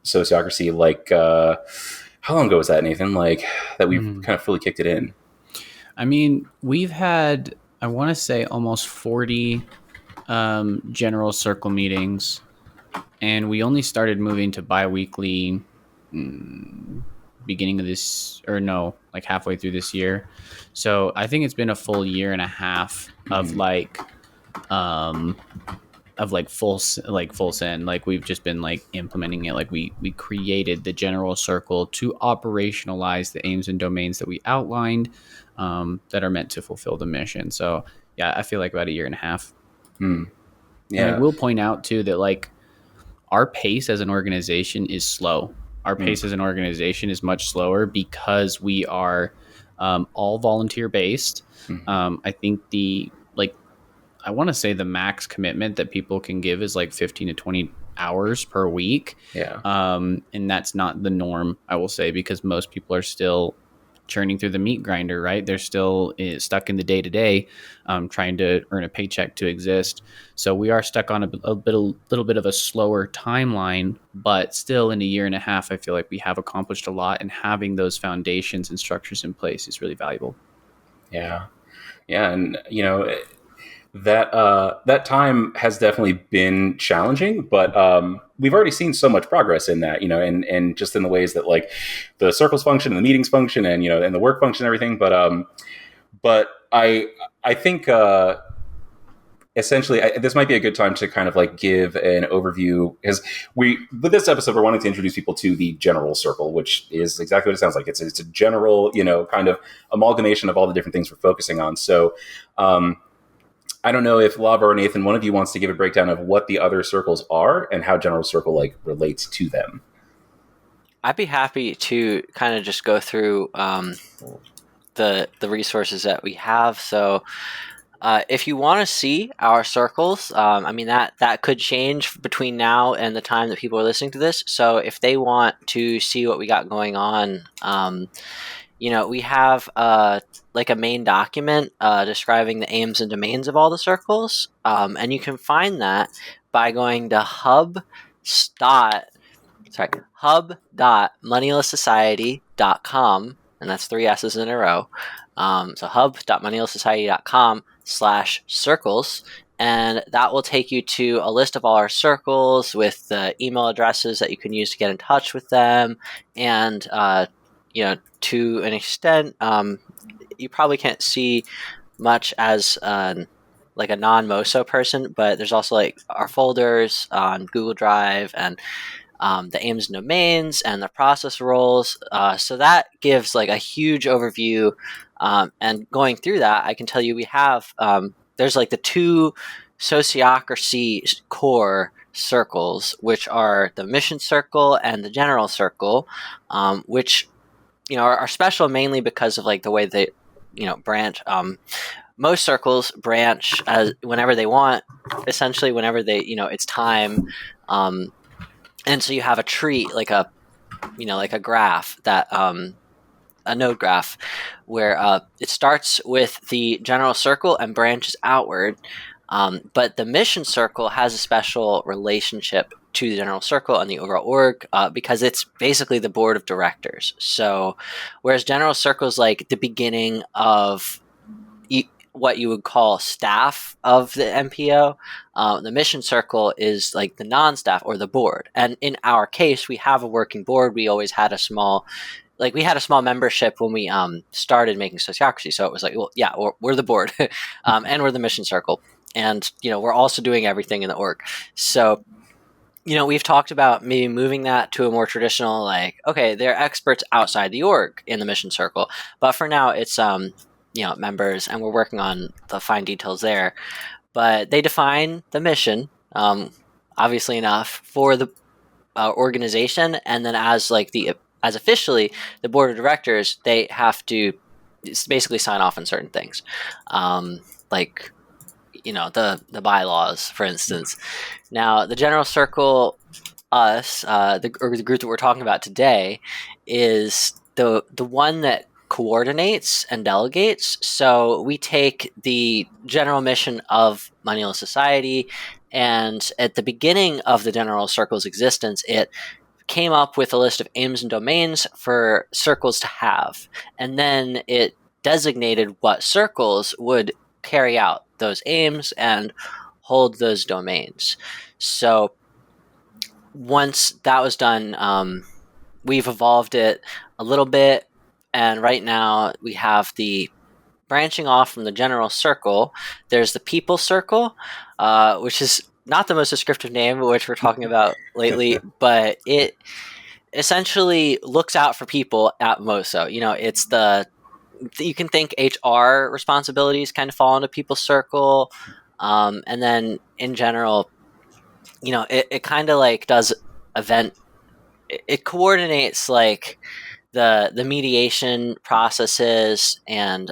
E: sociocracy, like how long ago was that, Nathan? Like that we've kind of fully kicked it in.
A: I mean, we've had, I want to say, almost 40 general circle meetings, and we only started moving to bi-weekly beginning of this, or no, like halfway through this year. So I think it's been a full year and a half of full send. Like we've just been like implementing it. Like we created the general circle to operationalize the aims and domains that we outlined that are meant to fulfill the mission. So yeah, I feel like about a year and a half.
E: Yeah.
A: And I will point out too that like our pace as an organization is slow. Our pace as an organization is much slower because we are all volunteer based. I think I want to say the max commitment that people can give is like 15 to 20 hours per week.
E: Yeah.
A: And that's not the norm, I will say, because most people are still churning through the meat grinder, right? They're still stuck in the day to day, trying to earn a paycheck to exist. So we are stuck on a little bit of a slower timeline, but still in a year and a half, I feel like we have accomplished a lot, and having those foundations and structures in place is really valuable.
E: Yeah. Yeah. And, you know, that time has definitely been challenging, but we've already seen so much progress in that, you know, and just in the ways that like the circles function and the meetings function and, you know, and the work function and everything. But I think essentially this might be a good time to kind of like give an overview, because with this episode, we're wanting to introduce people to the general circle, which is exactly what it sounds like. It's a general, you know, kind of amalgamation of all the different things we're focusing on. So, I don't know if Lavra or Nathan, one of you wants to give a breakdown of what the other circles are and how General Circle like relates to them.
F: I'd be happy to kind of just go through the resources that we have. So if you want to see our circles, I mean, that could change between now and the time that people are listening to this. So if they want to see what we got going on, you know, we have like a main document describing the aims and domains of all the circles. And you can find that by going to hub.moneylesssociety.com, and that's 3 S's in a row. So hub.moneylesssociety.com/circles, and that will take you to a list of all our circles with the email addresses that you can use to get in touch with them. And you know, to an extent, you probably can't see much as like a non-MoSo person, but there's also like our folders on Google Drive and the aims and domains and the process roles. So that gives like a huge overview. And going through that, I can tell you we have, there's like the 2 sociocracy core circles, which are the mission circle and the general circle, which, you know, are special mainly because of like the way they, you know, branch. Most circles branch as whenever they want, essentially whenever they, you know, it's time. And so you have a tree, like a, you know, like a graph that, a node graph where it starts with the general circle and branches outward. But the mission circle has a special relationship to the general circle and the overall org because it's basically the board of directors. So whereas general circle is like the beginning of what you would call staff of the MPO, the mission circle is like the non-staff or the board. And in our case, we have a working board. We always had a small membership when we started making sociocracy. So it was like, well, yeah, we're the board and we're the mission circle. And, you know, we're also doing everything in the org. So, you know, we've talked about maybe moving that to a more traditional, like, okay, they're experts outside the org in the mission circle. But for now, it's, you know, members, and we're working on the fine details there. But they define the mission, obviously enough, for the organization. And then as officially the board of directors, they have to basically sign off on certain things. Like, you know, the bylaws, for instance. Now, the general circle, the group that we're talking about today, is the one that coordinates and delegates. So we take the general mission of Moneyless Society, and at the beginning of the general circle's existence, it came up with a list of aims and domains for circles to have. And then it designated what circles would carry out those aims and hold those domains. So once that was done, we've evolved it a little bit. And right now we have the branching off from the general circle. There's the people circle, which is not the most descriptive name, which we're talking about lately, but it essentially looks out for people at MoSo. It's you can think HR responsibilities kind of fall into people's circle. And then in general, it kind of like does event, it coordinates like the mediation processes, and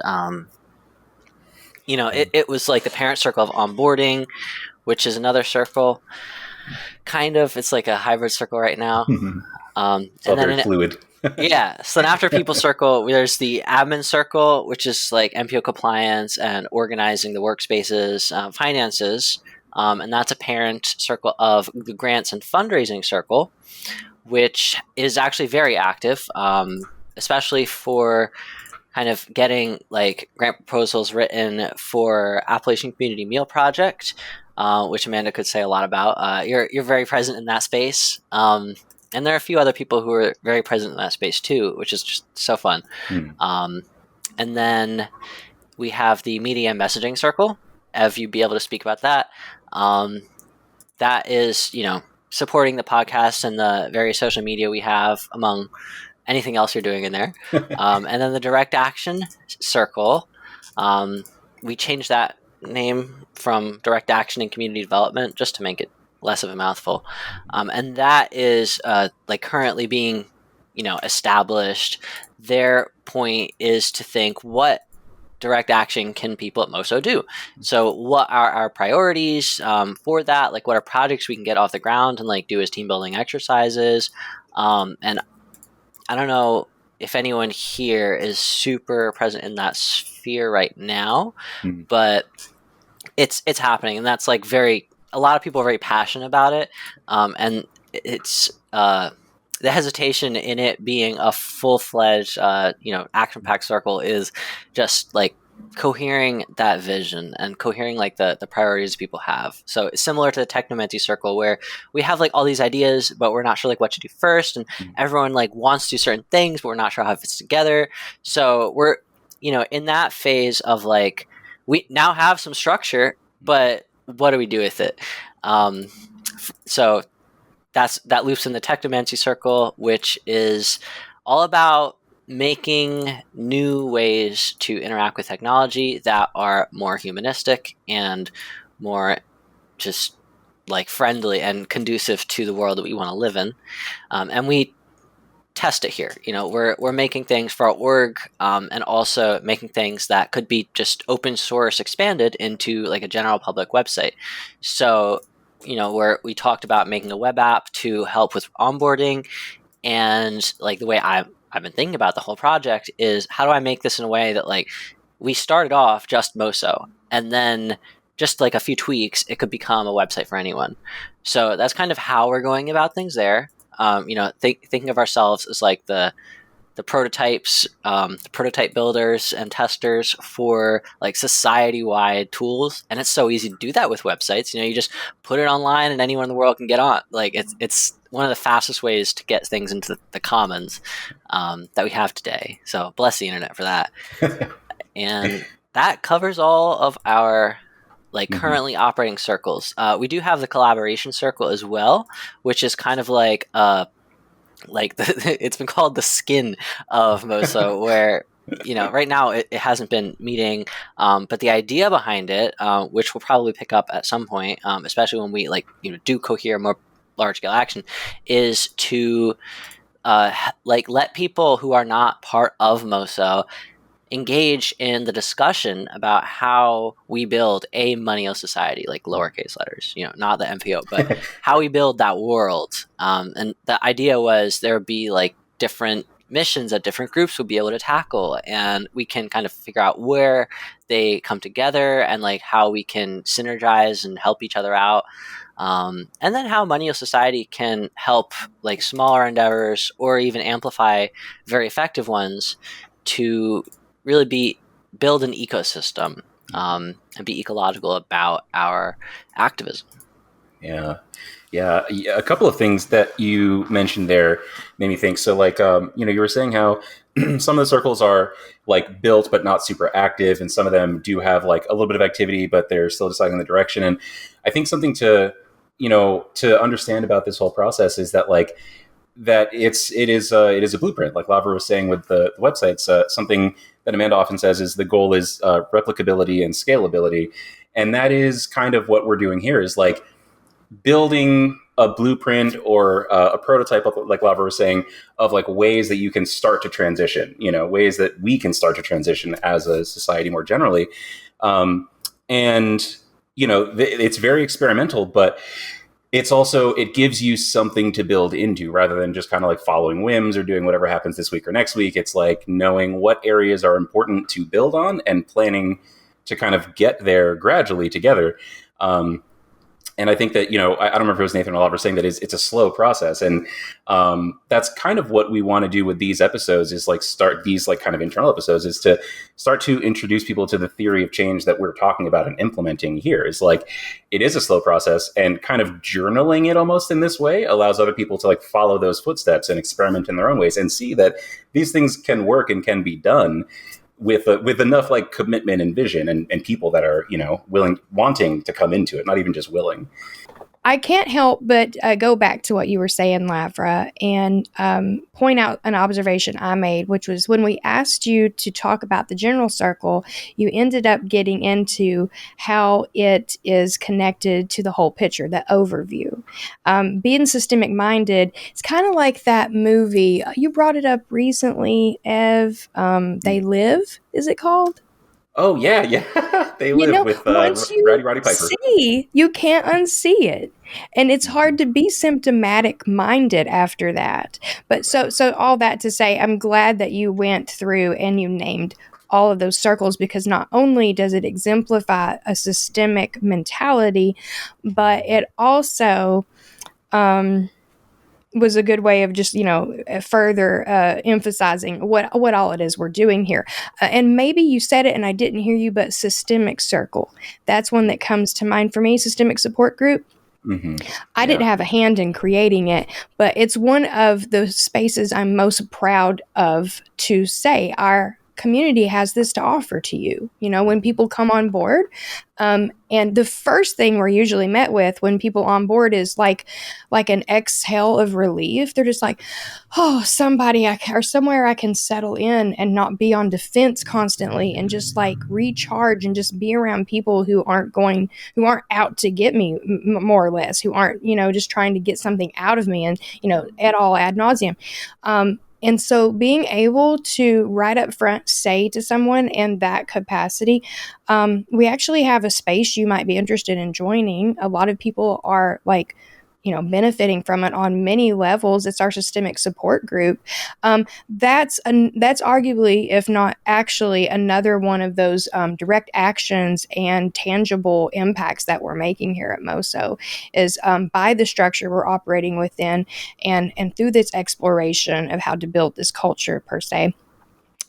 F: it was like the parent circle of onboarding, which is another circle. Kind of, it's like a hybrid circle right now.
E: It's all very fluid.
F: Yeah. So then after people circle, there's the admin circle, which is like MPO compliance and organizing the workspaces, finances. And that's a parent circle of the grants and fundraising circle, which is actually very active, especially for kind of getting like grant proposals written for Appalachian Community Meal Project, which Amanda could say a lot about. You're very present in that space. And there are a few other people who are very present in that space too, which is just so fun. And then we have the media and messaging circle. Ev, you'd be able to speak about that. That is, supporting the podcast and the various social media we have, among anything else you're doing in there. And then the direct action circle, we changed that name from direct action and community development just to make it less of a mouthful. And that is like currently being, established. Their point is to think, what direct action can people at MoSo do? So what are our priorities for that? Like, what are projects we can get off the ground and like do as team building exercises? And I don't know if anyone here is super present in that sphere right now, but it's happening, and that's like a lot of people are very passionate about it. And it's the hesitation in it being a full-fledged, action-packed circle is just like cohering that vision and cohering like the priorities people have. So it's similar to the Technomancy circle, where we have like all these ideas, but we're not sure like what to do first, and everyone like wants to do certain things, but we're not sure how it fits together. So we're in that phase of like, we now have some structure, but what do we do with it? So that loops in the Technomancy circle, which is all about making new ways to interact with technology that are more humanistic and more just like friendly and conducive to the world that we want to live in. And we test it here. We're making things for our org, and also making things that could be just open source expanded into like a general public website. So where we talked about making a web app to help with onboarding, and like the way I've been thinking about the whole project is, how do I make this in a way that like we started off just MoSo, and then just like a few tweaks, it could become a website for anyone. So that's kind of how we're going about things there. Thinking of ourselves as like the prototypes, the prototype builders and testers for like society-wide tools. And it's so easy to do that with websites. You just put it online and anyone in the world can get on. Like it's one of the fastest ways to get things into the commons that we have today. So bless the internet for that. And that covers all of our like currently operating circles. We do have the collaboration circle as well, which is kind of like it's been called the skin of MoSo, where right now it hasn't been meeting, but the idea behind it, which we'll probably pick up at some point, especially when we do cohere more large scale action, is to let people who are not part of MoSo engage in the discussion about how we build a Moneyless Society, like lowercase letters, not the MPO, but how we build that world. And the idea was there would be like different missions that different groups would be able to tackle, and we can kind of figure out where they come together and like how we can synergize and help each other out. And then how Moneyless Society can help like smaller endeavors or even amplify very effective ones to really build an ecosystem, and be ecological about our activism.
E: Yeah. A couple of things that you mentioned there made me think. So like, you were saying how some of the circles are like built, but not super active. And some of them do have like a little bit of activity, but they're still deciding the direction. And I think something to understand about this whole process is that like, that it is a blueprint. Like Lavra was saying with the websites, something that Amanda often says is the goal is replicability and scalability. And that is kind of what we're doing here, is like building a blueprint or a prototype of, like Lavra was saying, of like ways that you can start to transition, ways that we can start to transition as a society more generally. It's very experimental, but it gives you something to build into rather than just kind of like following whims or doing whatever happens this week or next week. It's like knowing what areas are important to build on and planning to kind of get there gradually together. And I think that, I don't remember if it was Nathan or Lavra saying that it's a slow process. And that's kind of what we want to do with these episodes, is like start these like kind of internal episodes, is to start to introduce people to the theory of change that we're talking about and implementing here. Is like, it is a slow process, and kind of journaling it almost in this way allows other people to like follow those footsteps and experiment in their own ways and see that these things can work and can be done with enough like commitment and vision and people that are, wanting to come into it, not even just willing.
G: I can't help but go back to what you were saying, Lavra, and point out an observation I made, which was when we asked you to talk about the general circle, you ended up getting into how it is connected to the whole picture, the overview. Being systemic minded, it's kind of like that movie. You brought it up recently, Ev. They Live, is it called?
E: Oh, yeah. They Live with Roddy Piper.
G: You can't unsee it. And it's hard to be symptomatic minded after that. But so all that to say, I'm glad that you went through and you named all of those circles, because not only does it exemplify a systemic mentality, but it also was a good way of just, further emphasizing what all it is we're doing here. And maybe you said it and I didn't hear you, but systemic circle. That's one that comes to mind for me, systemic support group.
E: Mm-hmm.
G: I didn't have a hand in creating it, but it's one of the spaces I'm most proud of to say our community has this to offer to you. When people come on board, and the first thing we're usually met with when people on board is like an exhale of relief. They're just like, oh, or somewhere I can settle in and not be on defense constantly, and just like recharge and just be around people who aren't out to get me, more or less, who aren't, just trying to get something out of me, and, et al ad nauseum. And so being able to right up front say to someone in that capacity, we actually have a space you might be interested in joining. A lot of people are like, benefiting from it on many levels. It's our systemic support group. That's arguably, if not actually, another one of those direct actions and tangible impacts that we're making here at MoSo, is by the structure we're operating within, and through this exploration of how to build this culture per se.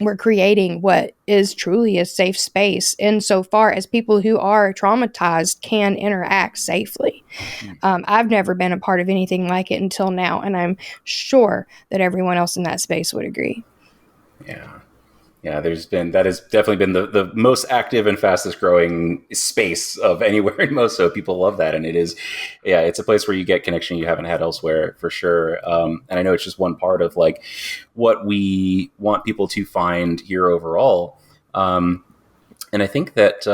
G: We're creating what is truly a safe space insofar as people who are traumatized can interact safely. I've never been a part of anything like it until now, and I'm sure that everyone else in that space would agree.
E: Yeah, that has definitely been the most active and fastest growing space of anywhere in MoSo. People love that. And it's a place where you get connection you haven't had elsewhere, for sure. And I know it's just one part of like what we want people to find here overall. And I think that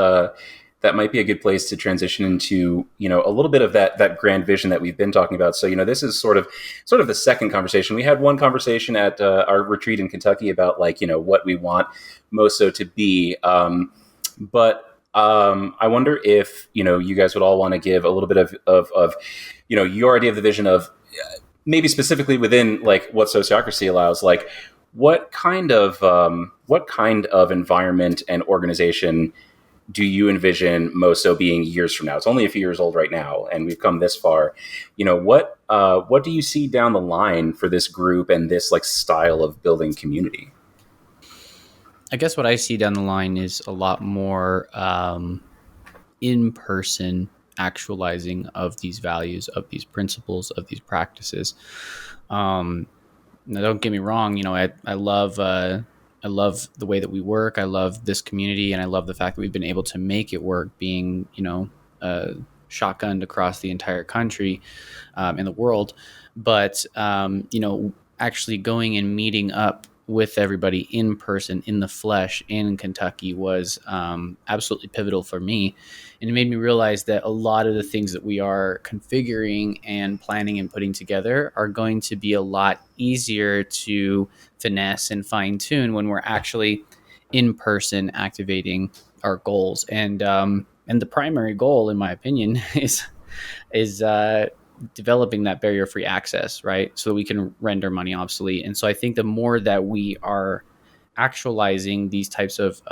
E: that might be a good place to transition into, a little bit of that grand vision that we've been talking about. So, this is sort of the second conversation. We had one conversation at our retreat in Kentucky about what we want MoSo to be. But I wonder if, you guys would all want to give a little bit of your idea of the vision of maybe specifically within like what sociocracy allows, like what kind of environment and organization do you envision MoSo being years from now? It's only a few years old right now, and we've come this far. What do you see down the line for this group and this like style of building community?
A: I guess what I see down the line is a lot more in-person actualizing of these values, of these principles, of these practices. Now, don't get me wrong. I love the way that we work. I love this community, and I love the fact that we've been able to make it work, being shotgunned across the entire country in the world. But actually going and meeting up with everybody in person, in the flesh, in Kentucky was absolutely pivotal for me. And it made me realize that a lot of the things that we are configuring and planning and putting together are going to be a lot easier to finesse and fine tune when we're actually in person activating our goals. And the primary goal, in my opinion, is developing that barrier-free access, right? So that we can render money obsolete. And so I think the more that we are actualizing these types of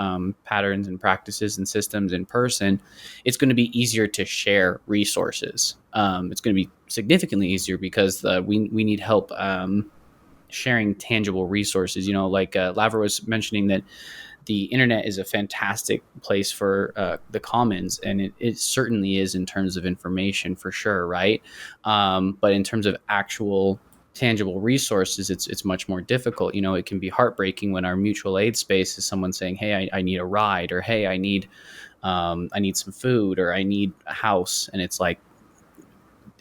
A: patterns and practices and systems in person, it's going to be easier to share resources. It's going to be significantly easier because we need help sharing tangible resources. Like Lavra was mentioning that the internet is a fantastic place for the commons, and it certainly is in terms of information for sure, right? But in terms of actual tangible resources, it's much more difficult. It can be heartbreaking when our mutual aid space is someone saying, hey, I need a ride, or hey, I need some food, or I need a house. And it's like,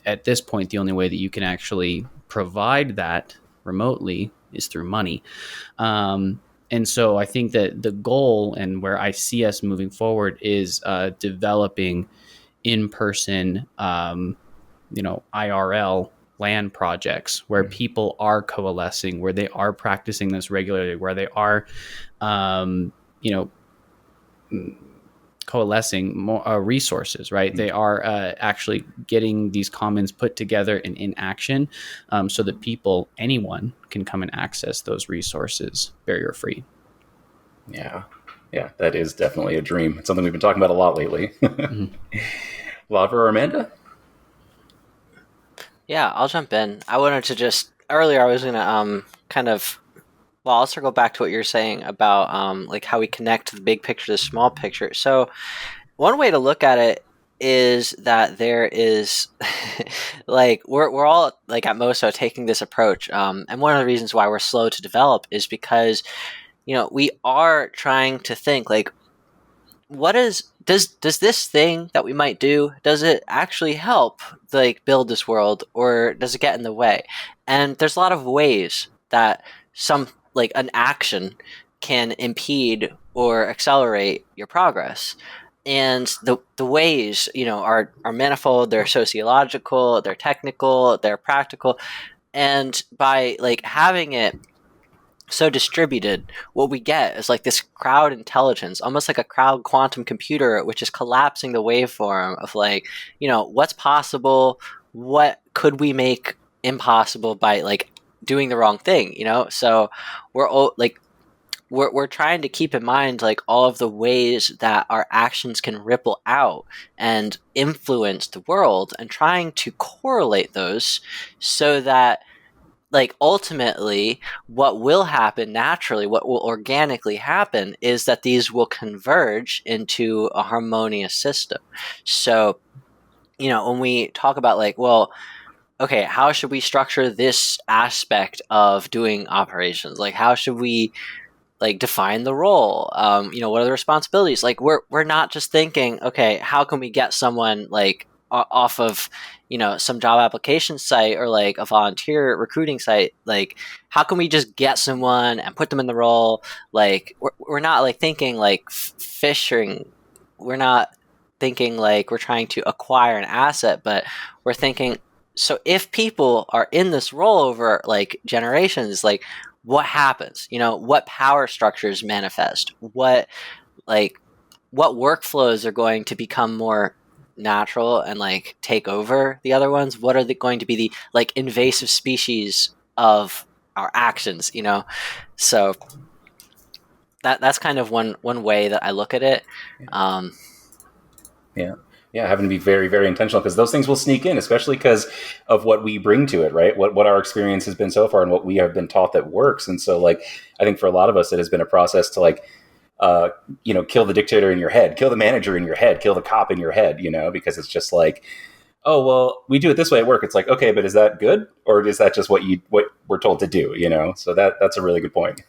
A: at this point, the only way that you can actually provide that remotely is through money. And so I think that the goal and where I see us moving forward is developing in-person, IRL land projects where people are coalescing, where they are practicing this regularly, where they are, coalescing more resources, right? Mm-hmm. They are actually getting these commons put together and in action so that anyone can come and access those resources barrier free.
E: Yeah, that is definitely a dream. It's something we've been talking about a lot lately. Mm-hmm. Lavra or Amanda?
F: Yeah, I'll jump in. I wanted to earlier I was going to I'll circle back to what you're saying about like how we connect the big picture to the small picture. So one way to look at it is that there is like we're all like at MoSo taking this approach. And one of the reasons why we're slow to develop is because we are trying to think like, does this thing that we might do, does it actually help like build this world, or does it get in the way? And there's a lot of ways that an action can impede or accelerate your progress. And the ways, are manifold. They're sociological, they're technical, they're practical. And by like having it so distributed, what we get is like this crowd intelligence, almost like a crowd quantum computer, which is collapsing the waveform of like, what's possible, what could we make impossible by like doing the wrong thing, So we're trying to keep in mind like all of the ways that our actions can ripple out and influence the world, and trying to correlate those so that like ultimately what will happen naturally, what will organically happen is that these will converge into a harmonious system. So, when we talk about like, well, okay, how should we structure this aspect of doing operations? Like, how should we like define the role? What are the responsibilities? Like, we're not just thinking, okay, how can we get someone like off of, some job application site or like a volunteer recruiting site? Like, how can we just get someone and put them in the role? Like, we're not like thinking like fishing. We're not thinking like we're trying to acquire an asset, but we're thinking, so if people are in this role over like generations, like what happens? What power structures manifest? What workflows are going to become more natural and like take over the other ones? What are going to be the like invasive species of our actions, So that's kind of one way that I look at it.
E: Yeah, having to be very, very intentional, because those things will sneak in, especially because of what we bring to it, right? What our experience has been so far and what we have been taught that works. And so, like, I think for a lot of us, it has been a process to, like, kill the dictator in your head, kill the manager in your head, kill the cop in your head, because it's just like, oh, well, we do it this way at work. It's like, okay, but is that good? Or is that just what we're told to do, So that's a really good point.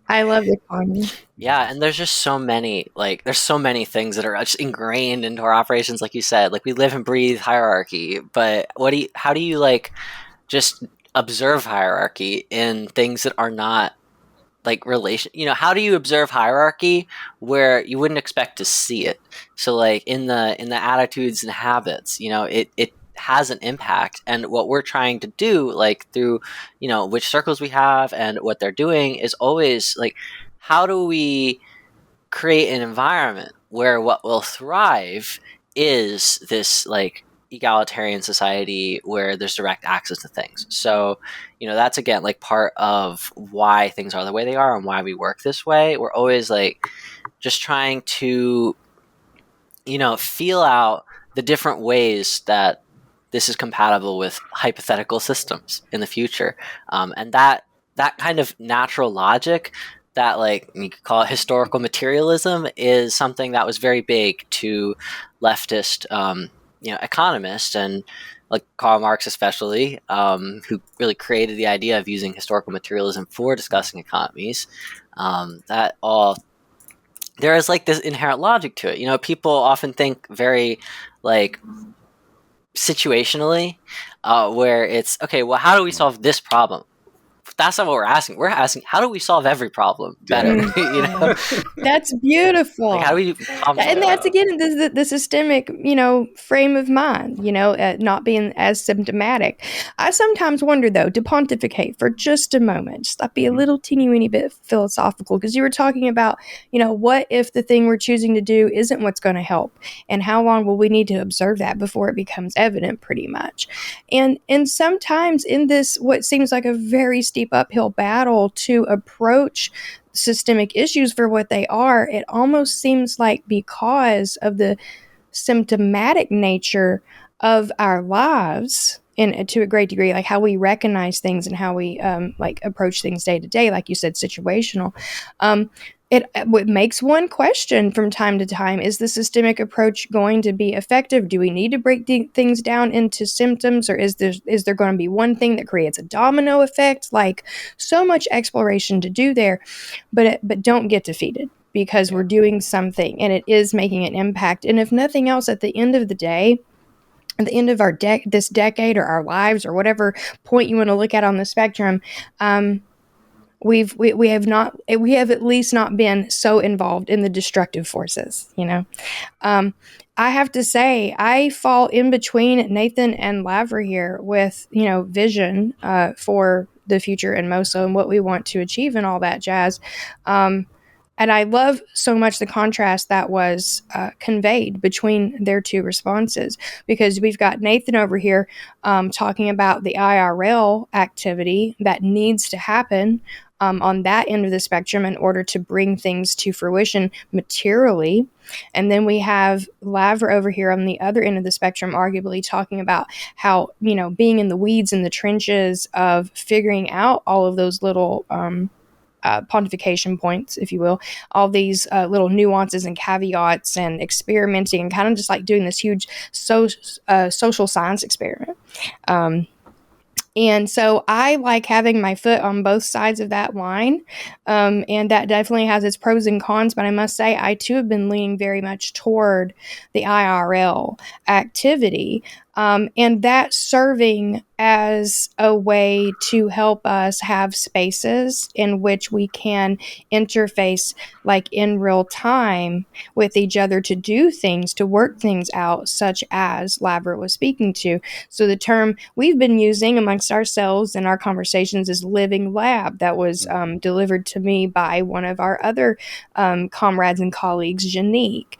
G: I love the comment.
F: Yeah, and there's just so many, there's so many things that are just ingrained into our operations, like you said. Like, we live and breathe hierarchy, but how do you just observe hierarchy in things that are not relation? How do you observe hierarchy where you wouldn't expect to see it? So, in the attitudes and habits, it has an impact. And what we're trying to do, through which circles we have and what they're doing, is always how do we create an environment where what will thrive is this egalitarian society where there's direct access to things. So that's again part of why things are the way they are and why we work this way. We're always just trying to feel out the different ways that this is compatible with hypothetical systems in the future. And that kind of natural logic that you could call it historical materialism is something that was very big to leftist economists, and Karl Marx especially, who really created the idea of using historical materialism for discussing economies. That all, there is this inherent logic to it. People often think very situationally, where it's, okay, well, how do we solve this problem? That's not what we're asking. We're asking, how do we solve every problem better?
G: That's beautiful.
F: How do we
G: and that's again the systemic, frame of mind, not being as symptomatic. I sometimes wonder, though, to pontificate for just a moment, just be a little teeny weeny bit philosophical, because you were talking about, what if the thing we're choosing to do isn't what's going to help, and how long will we need to observe that before it becomes evident, pretty much. And sometimes in this, what seems like a very steep uphill battle to approach systemic issues for what they are, it almost seems like, because of the symptomatic nature of our lives, and to a great degree, how we recognize things and how we approach things day to day, like you said, situational. It makes one question from time to time: is the systemic approach going to be effective? Do we need to break things down into symptoms, or is there going to be one thing that creates a domino effect? So much exploration to do there, but don't get defeated, because we're doing something and it is making an impact. And if nothing else, at the end of the day, at the end of our this decade, or our lives, or whatever point you want to look at on the spectrum, we have at least not been so involved in the destructive forces. I have to say, I fall in between Nathan and Lavra here with vision for the future in MoSo and what we want to achieve and all that jazz. And I love so much the contrast that was conveyed between their two responses, because we've got Nathan over here talking about the IRL activity that needs to happen on that end of the spectrum in order to bring things to fruition materially. And then we have Lavra over here on the other end of the spectrum, arguably talking about how, being in the weeds and the trenches of figuring out all of those little pontification points, if you will, all these little nuances and caveats, and experimenting, and kind of just doing this huge social science experiment. And so I like having my foot on both sides of that line, and that definitely has its pros and cons, but I must say I too have been leaning very much toward the IRL activity, and that serving as a way to help us have spaces in which we can interface in real time with each other to do things, to work things out, such as Lavra was speaking to. So the term we've been using amongst ourselves in our conversations is living lab. That was delivered to me by one of our other comrades and colleagues, Janique.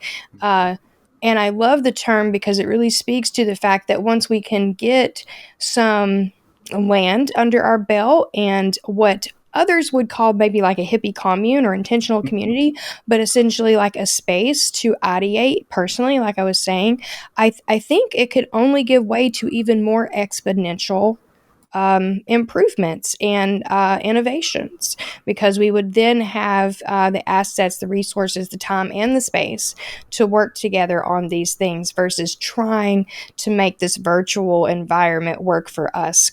G: And I love the term because it really speaks to the fact that once we can get some land under our belt and what others would call maybe like a hippie commune or intentional community, but essentially like a space to ideate personally, like I was saying, I think it could only give way to even more exponential improvements and innovations, because we would then have the assets, the resources, the time, and the space to work together on these things versus trying to make this virtual environment work for us,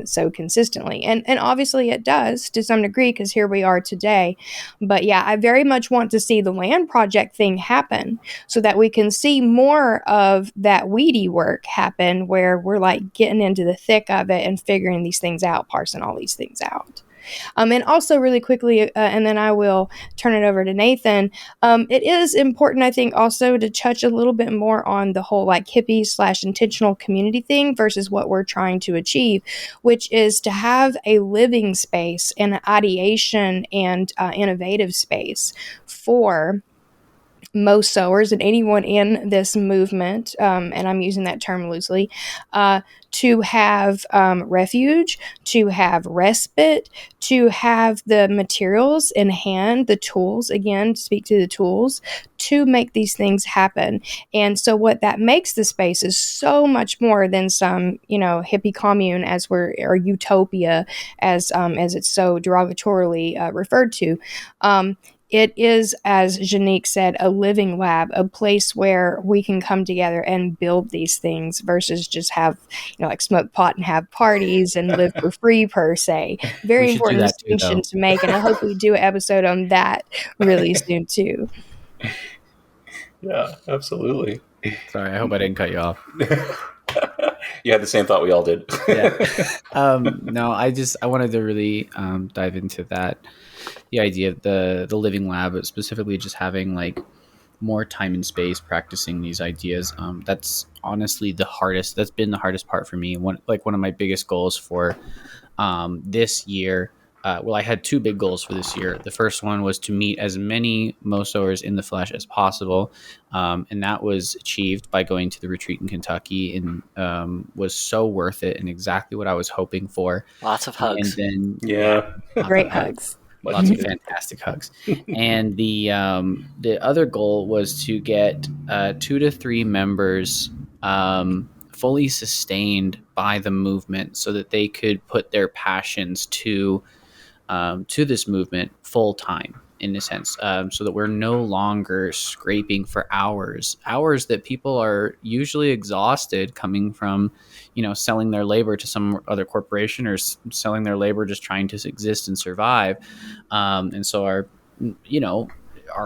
G: so consistently. And obviously it does to some degree, because here we are today. But yeah, I very much want to see the land project thing happen so that we can see more of that weedy work happen, where we're like getting into the thick of it and figuring these things out, parsing all these things out. And also really quickly, and then I will turn it over to Nathan. It is important, I think, also to touch a little bit more on the whole like hippie / intentional community thing versus what we're trying to achieve, which is to have a living space and an ideation and innovative space for MoSoers and anyone in this movement, and I'm using that term loosely, to have refuge, to have respite, to have the materials in hand, the tools, again, speak to the tools, to make these things happen. And so what that makes the space is so much more than some, hippie commune or utopia, as it's so derogatorily referred to. It is, as Janique said, a living lab, a place where we can come together and build these things versus just have, like smoke pot and have parties and live for free per se. Very important distinction to make, and I hope we do an episode on that really soon too.
E: Yeah, absolutely.
A: Sorry, I hope I didn't cut you off.
E: You had the same thought we all did.
A: Yeah. No, I wanted to really dive into that. The idea of the living lab, but specifically just having like more time and space practicing these ideas. That's honestly that's been the hardest part for me. One of my biggest goals for this year. I had two big goals for this year. The first one was to meet as many MoSoers in the flesh as possible. And that was achieved by going to the retreat in Kentucky, and was so worth it and exactly what I was hoping for.
F: Lots of hugs.
E: And then,
G: great hugs.
A: Lots of fantastic hugs. And the other goal was to get 2 to 3 members fully sustained by the movement so that they could put their passions to this movement full time, in a sense, so that we're no longer scraping for hours that people are usually exhausted coming from, selling their labor to some other corporation or selling their labor just trying to exist and survive. And so our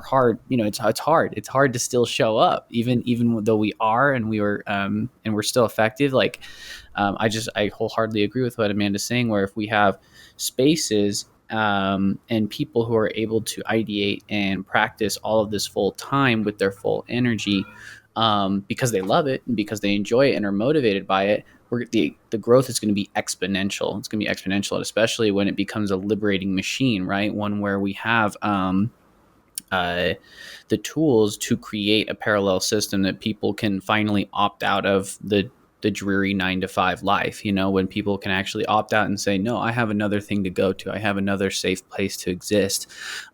A: hard, it's hard to still show up, even though we are, and we're still effective. Like, I wholeheartedly agree with what Amanda's saying, where if we have spaces and people who are able to ideate and practice all of this full time with their full energy, because they love it and because they enjoy it and are motivated by it, the growth is going to be exponential. It's going to be exponential, especially when it becomes a liberating machine, right? One where we have the tools to create a parallel system that people can finally opt out of the dreary 9-to-5 life, when people can actually opt out and say, no, I have another thing to go to. I have another safe place to exist,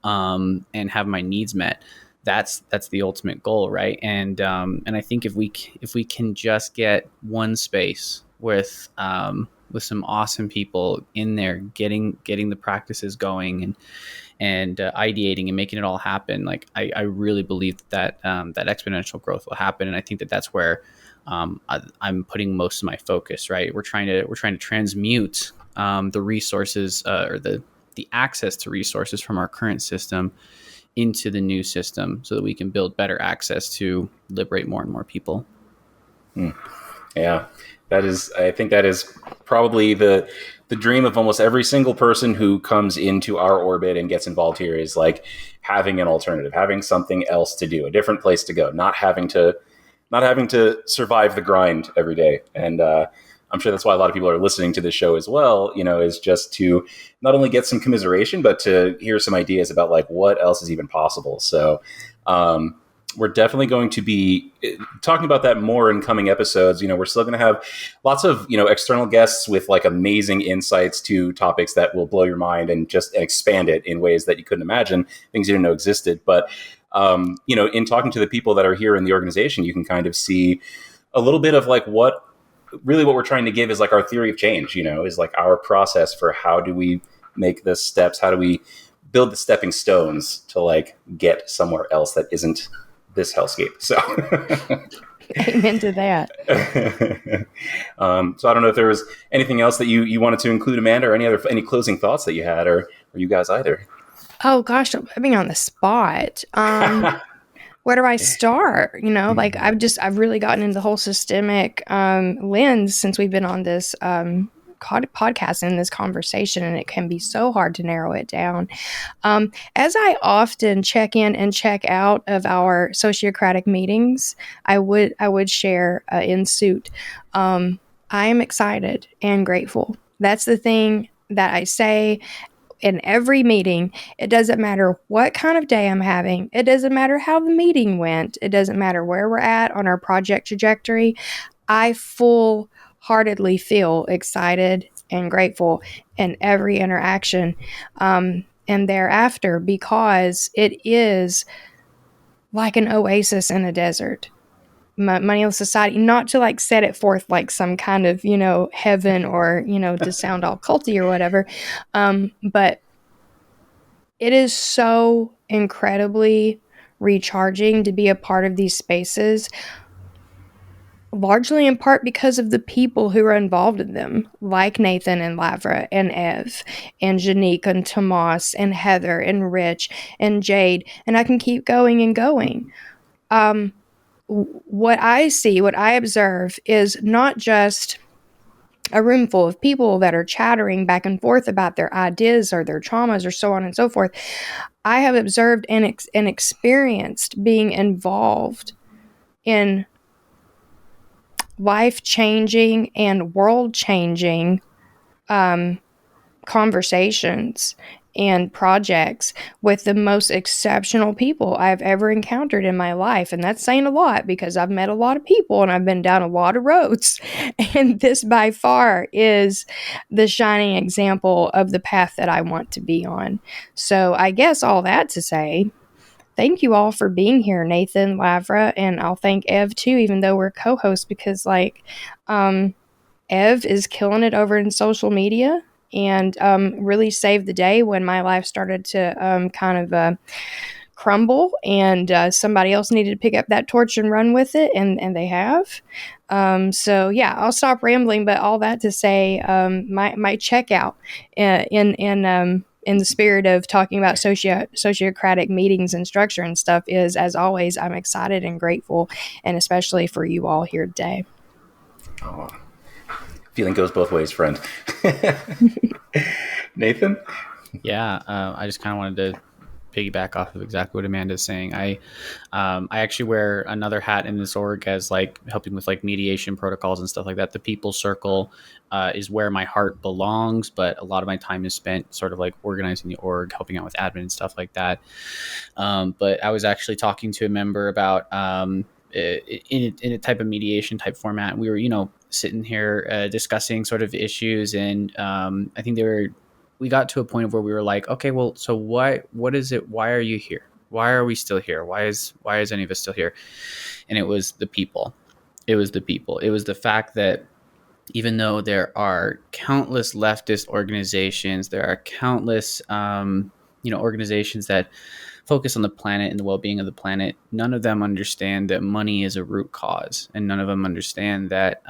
A: and have my needs met. That's the ultimate goal, right? And I think if we can just get one space with some awesome people in there, getting the practices going and ideating and making it all happen, like I really believe that exponential growth will happen. And I think that's where I'm putting most of my focus, right? We're trying to transmute the resources or the access to resources from our current system into the new system so that we can build better access to liberate more and more people.
E: Yeah, I think that is probably the dream of almost every single person who comes into our orbit and gets involved here, is like having an alternative, having something else to do, a different place to go, not having to survive the grind every day. And I'm sure that's why a lot of people are listening to this show as well, is just to not only get some commiseration, but to hear some ideas about like what else is even possible. So we're definitely going to be talking about that more in coming episodes. We're still going to have lots of, external guests with like amazing insights to topics that will blow your mind and just expand it in ways that you couldn't imagine, things you didn't know existed. But, in talking to the people that are here in the organization, you can kind of see a little bit of like what we're trying to give is like our theory of change, is like our process for how do we make the steps, how do we build the stepping stones to like get somewhere else that isn't this hellscape. So
G: amen to that.
E: So I don't know if there was anything else that you wanted to include, Amanda, or any closing thoughts that you had, or you guys either.
G: Oh gosh, I'm putting me on the spot. Where do I start? Like I've really gotten into the whole systemic lens since we've been on this podcast and this conversation, and it can be so hard to narrow it down. As I often check in and check out of our sociocratic meetings, I would share in suit. I am excited and grateful. That's the thing that I say in every meeting. It doesn't matter what kind of day I'm having. It doesn't matter how the meeting went. It doesn't matter where we're at on our project trajectory. I full-heartedly feel excited and grateful in every interaction and thereafter, because it is like an oasis in a desert. Moneyless Society, not to like set it forth like some kind of, heaven or, to sound all culty or whatever. But it is so incredibly recharging to be a part of these spaces, largely in part because of the people who are involved in them, like Nathan and Lavra and Ev and Janique and Tomas and Heather and Rich and Jade. And I can keep going and going. What I observe is not just a room full of people that are chattering back and forth about their ideas or their traumas or so on and so forth. I have observed and experienced being involved in life-changing and world-changing conversations and projects with the most exceptional people I've ever encountered in my life. And that's saying a lot, because I've met a lot of people and I've been down a lot of roads. And this by far is the shining example of the path that I want to be on. So I guess all that to say, thank you all for being here, Nathan, Lavra, and I'll thank Ev too, even though we're co-hosts, because Ev is killing it over in social media and really saved the day when my life started to kind of crumble, and somebody else needed to pick up that torch and run with it, and they have. So yeah, I'll stop rambling, but all that to say, my checkout in the spirit of talking about sociocratic meetings and structure and stuff is, as always, I'm excited and grateful, and especially for you all here today.
E: Oh, feeling goes both ways, friend. Nathan?
A: Yeah, I just kind of wanted to piggyback off of exactly what Amanda's saying. I actually wear another hat in this org as like helping with like mediation protocols and stuff like that. The people circle is where my heart belongs, but a lot of my time is spent sort of like organizing the org, helping out with admin and stuff like that. But I was actually talking to a member about in a type of mediation type format. We were, sitting here discussing sort of issues, and I think we got to a point of where we were like, okay, well, so what is it? Why are you here? Why are we still here? Why is any of us still here? And it was the people. It was the people. It was the fact that even though there are countless leftist organizations, there are countless, organizations that focus on the planet and the well-being of the planet, none of them understand that money is a root cause, and none of them understand that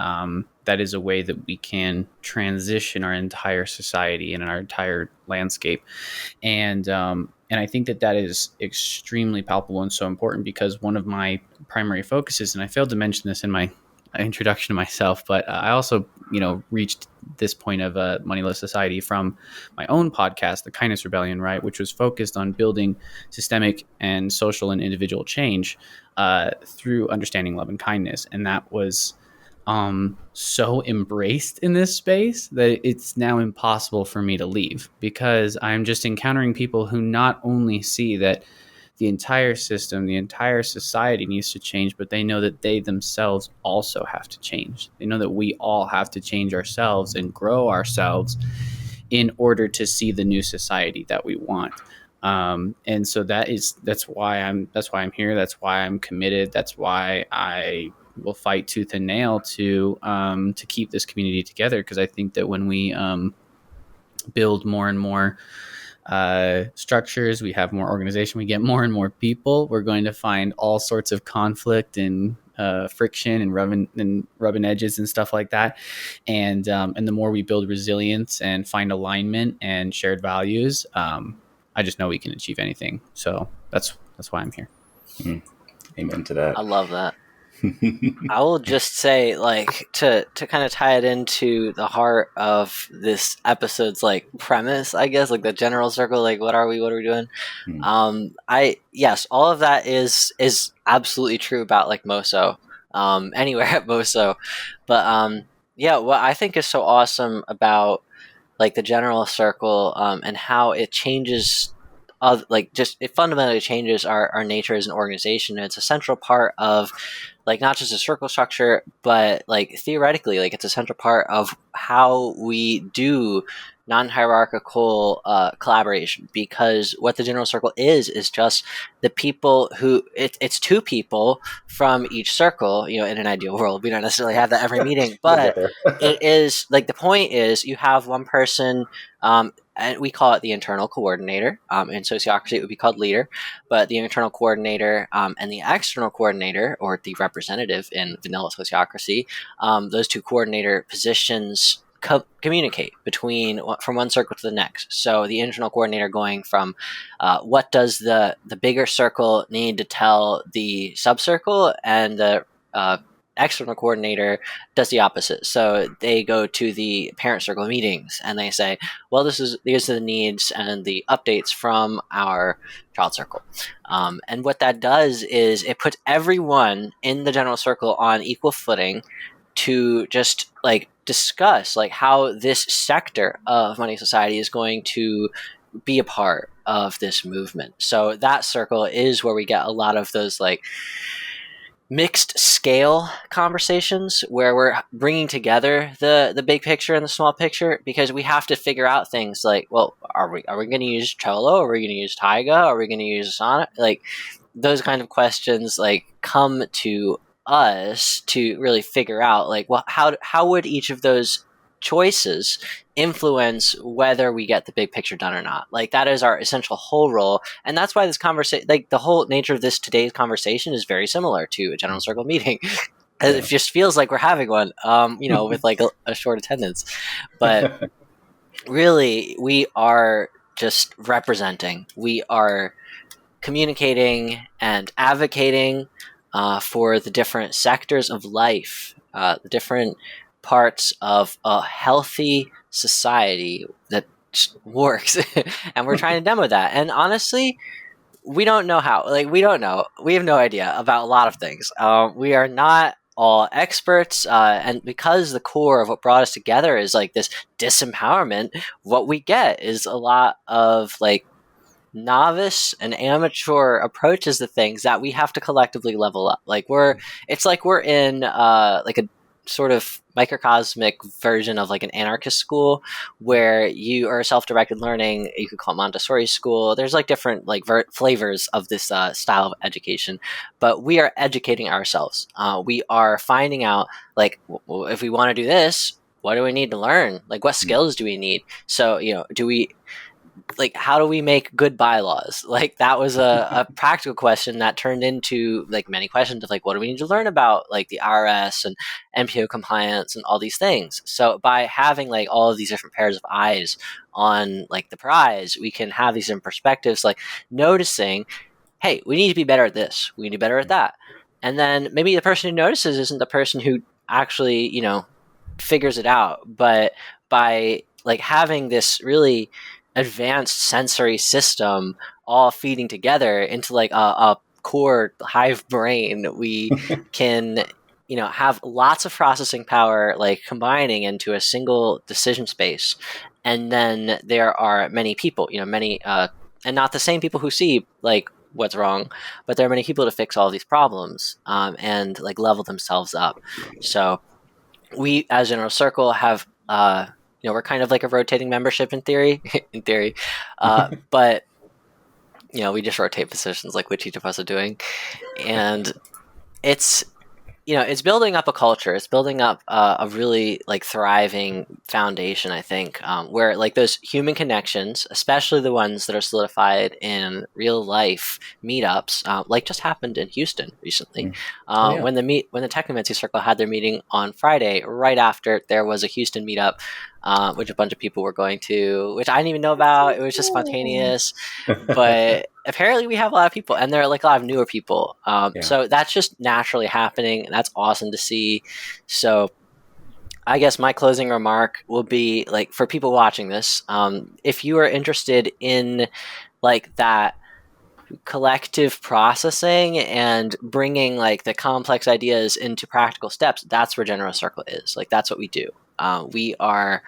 A: that is a way that we can transition our entire society and our entire landscape. And I think that is extremely palpable and so important, because one of my primary focuses, and I failed to mention this in my introduction to myself, but I also, reached this point of Moneyless Society from my own podcast, The Kindness Rebellion, right, which was focused on building systemic and social and individual change through understanding, love, and kindness. And that was so embraced in this space that it's now impossible for me to leave, because I'm just encountering people who not only see that the entire system, the entire society needs to change, but they know that they themselves also have to change. They know that we all have to change ourselves and grow ourselves in order to see the new society that we want. And so that's why I'm here. That's why I'm committed. That's why I will fight tooth and nail to keep this community together. Because I think that when we build more and more structures, we have more organization, we get more and more people, we're going to find all sorts of conflict and friction and rubbing edges and stuff like that. And the more we build resilience and find alignment and shared values, I just know we can achieve anything. So that's why I'm here.
E: Amen to that.
F: I love that. I will just say, like, to kind of tie it into the heart of this episode's like premise, I guess, like the general circle, like what are we doing? Yes, all of that is absolutely true about like MoSo, anywhere at MoSo. But yeah, what I think is so awesome about like the general circle, and how it changes, it fundamentally changes our nature as an organization. It's a central part of like not just a circle structure, but like theoretically, like it's a central part of how we do non-hierarchical collaboration, because what the general circle is just the people who it's two people from each circle. You know, in an ideal world, we don't necessarily have that every meeting, but it is like the point is you have one person, and we call it the internal coordinator. In sociocracy, it would be called leader, but the internal coordinator and the external coordinator, or the representative in vanilla sociocracy, those two coordinator positions communicate from one circle to the next. So the internal coordinator going from what does the bigger circle need to tell the subcircle, and the external coordinator does the opposite. So they go to the parent circle meetings and they say, well, these are the needs and the updates from our child circle. And what that does is it puts everyone in the general circle on equal footing to just like discuss like how this sector of Moneyless Society is going to be a part of this movement. So that circle is where we get a lot of those like mixed scale conversations where we're bringing together the big picture and the small picture, because we have to figure out things like, well, are we going to use Trello? Are we going to use Taiga? Are we going to use Asana? Like those kind of questions like come to us to really figure out like, well, how would each of those choices influence whether we get the big picture done or not. Like that is our essential whole role, and that's why this conversation, like the whole nature of today's conversation, is very similar to a general circle meeting. It just feels like we're having one, with like a short attendance, but really we are just representing. We are communicating and advocating for the different sectors of life, the different parts of a healthy society that works. And we're trying to demo that. And honestly, we don't know how. Like, we don't know. We have no idea about a lot of things. We are not all experts. And because the core of what brought us together is like this disempowerment, what we get is a lot of like novice and amateur approaches to things that we have to collectively level up. Like we're in like a sort of microcosmic version of like an anarchist school where you are self-directed learning. You could call it Montessori school. There's like different like flavors of this style of education, but we are educating ourselves. We are finding out like, well, if we want to do this, what do we need to learn? Like what skills do we need? So, how do we make good bylaws? Like that was a practical question that turned into like many questions of like, what do we need to learn about like the IRS and NPO compliance and all these things? So by having like all of these different pairs of eyes on like the prize, we can have these different perspectives, like noticing, hey, we need to be better at this. We need to be better at that. And then maybe the person who notices isn't the person who actually, figures it out. But by like having this really advanced sensory system all feeding together into like a core hive brain, we can have lots of processing power like combining into a single decision space. And then there are many people, and not the same people who see like what's wrong, but there are many people to fix all these problems, and like level themselves up. So we, as General Circle, have we're kind of like a rotating membership in theory, but we just rotate positions like what each of us are doing, and it's it's building up a culture. It's building up a really like thriving foundation, I think, where like those human connections, especially the ones that are solidified in real life meetups, like just happened in Houston recently. When the Technomancy Circle had their meeting on Friday, right after there was a Houston meetup, which a bunch of people were going to, which I didn't even know about. It was just spontaneous, but apparently we have a lot of people, and there are like a lot of newer people. So that's just naturally happening, and that's awesome to see. So I guess my closing remark will be like, for people watching this, if you are interested in like that collective processing and bringing like the complex ideas into practical steps, that's where General Circle is. Like, that's what we do. We are,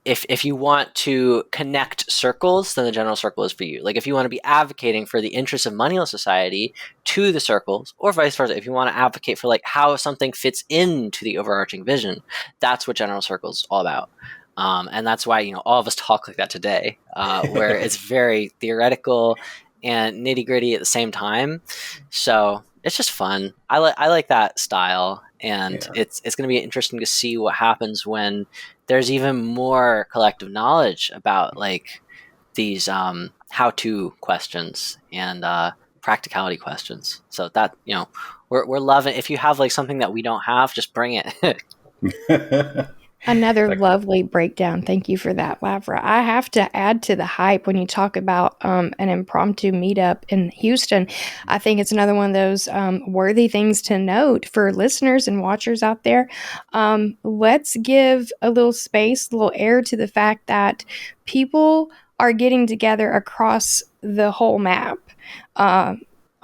F: if you want to connect circles, then the General Circle is for you. Like, if you want to be advocating for the interests of Moneyless Society to the circles, or vice versa, if you want to advocate for like how something fits into the overarching vision, that's what General Circle is all about. And that's why, all of us talk like that today, where it's very theoretical and nitty gritty at the same time. So it's just fun. I like that style. And it's going to be interesting to see what happens when there's even more collective knowledge about like these how-to questions and practicality questions. So that, we're loving. If you have like something that we don't have, just bring it.
G: Another lovely breakdown. Thank you for that, Lavra. I have to add to the hype when you talk about an impromptu meetup in Houston. I think it's another one of those worthy things to note for listeners and watchers out there. Let's give a little space, a little air to the fact that people are getting together across the whole map.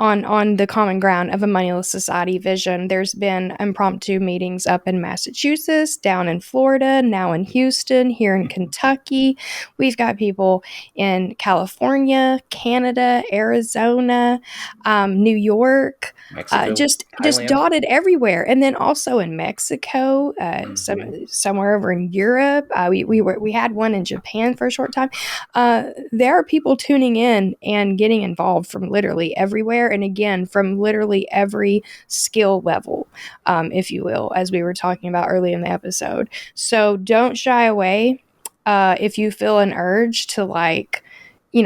G: On the common ground of a Moneyless Society vision. There's been impromptu meetings up in Massachusetts, down in Florida, now in Houston, here in Kentucky. We've got people in California, Canada, Arizona, New York,
E: Mexico,
G: just dotted everywhere. And then also in Mexico, somewhere over in Europe. We had one in Japan for a short time. There are people tuning in and getting involved from literally everywhere. And again, from literally every skill level, if you will, as we were talking about early in the episode. So don't shy away if you feel an urge to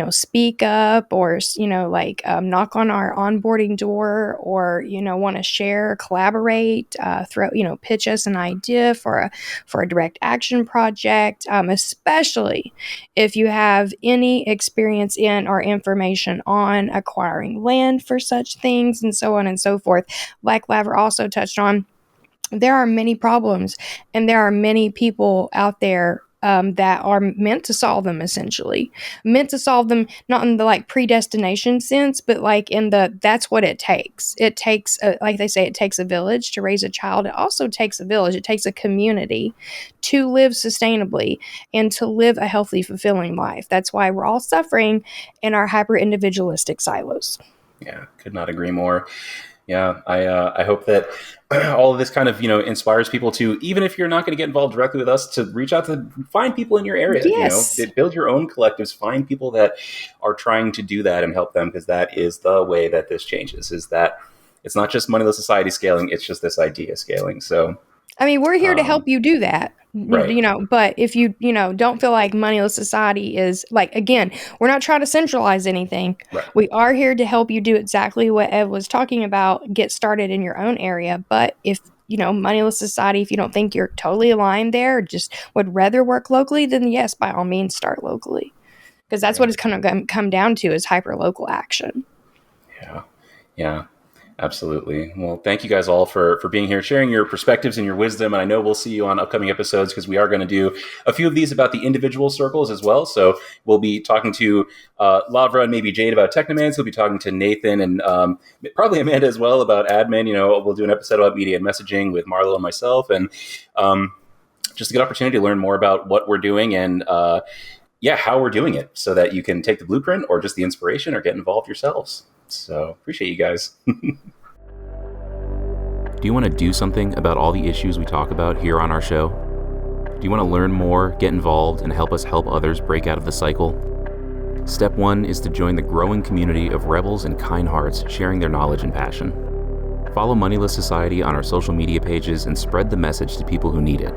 G: speak up or, knock on our onboarding door or, want to share, collaborate, pitch us an idea for a direct action project, especially if you have any experience in or information on acquiring land for such things and so on and so forth. Like Lavra also touched on, there are many problems and there are many people out there that are meant to solve them, essentially. Meant to solve them, not in the predestination sense, but in that's what it takes. It takes, like they say, it takes a village to raise a child. It also takes a village. It takes a community to live sustainably and to live a healthy, fulfilling life. That's why we're all suffering in our hyper-individualistic silos.
E: Yeah, could not agree more. Yeah, I hope that all of this kind of, inspires people to, even if you're not going to get involved directly with us, to reach out to find people in your area.
G: Yes.
E: Build your own collectives, find people that are trying to do that and help them, because that is the way that this changes, is that it's not just Moneyless Society scaling, it's just this idea scaling. So,
G: I mean, we're here to help you do that.
E: Right.
G: But if you, don't feel like Moneyless Society is again, we're not trying to centralize anything.
E: Right.
G: We are here to help you do exactly what Ev was talking about, get started in your own area. But if, Moneyless Society, if you don't think you're totally aligned there, or just would rather work locally, then yes, by all means, start locally. Because that's what it's kind of come down to, is hyper-local action.
E: Yeah. Absolutely. Well, thank you guys all for being here, sharing your perspectives and your wisdom. And I know we'll see you on upcoming episodes, because we are going to do a few of these about the individual circles as well. So we'll be talking to Lavra and maybe Jade about Technomans. We'll be talking to Nathan and probably Amanda as well about admin. We'll do an episode about media and messaging with Marlo and myself, and just a good opportunity to learn more about what we're doing and how we're doing it so that you can take the blueprint or just the inspiration or get involved yourselves. So appreciate you guys.
H: Do you want to do something about all the issues we talk about here on our show? Do you want to learn more, get involved, and help us help others break out of the cycle? Step 1 is to join the growing community of rebels and kind hearts sharing their knowledge and passion. Follow Moneyless Society on our social media pages and spread the message to people who need it.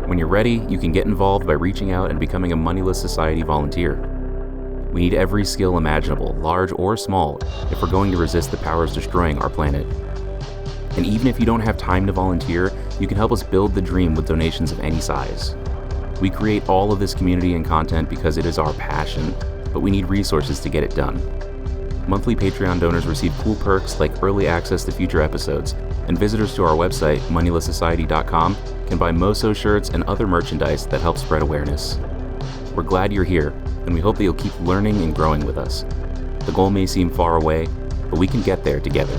H: When you're ready, you can get involved by reaching out and becoming a Moneyless Society volunteer. We need every skill imaginable, large or small, if we're going to resist the powers destroying our planet. And even if you don't have time to volunteer, you can help us build the dream with donations of any size. We create all of this community and content because it is our passion, but we need resources to get it done. Monthly Patreon donors receive cool perks like early access to future episodes, and visitors to our website, moneylesssociety.com, can buy MoSo shirts and other merchandise that help spread awareness. We're glad you're here, and we hope that you'll keep learning and growing with us. The goal may seem far away, but we can get there together.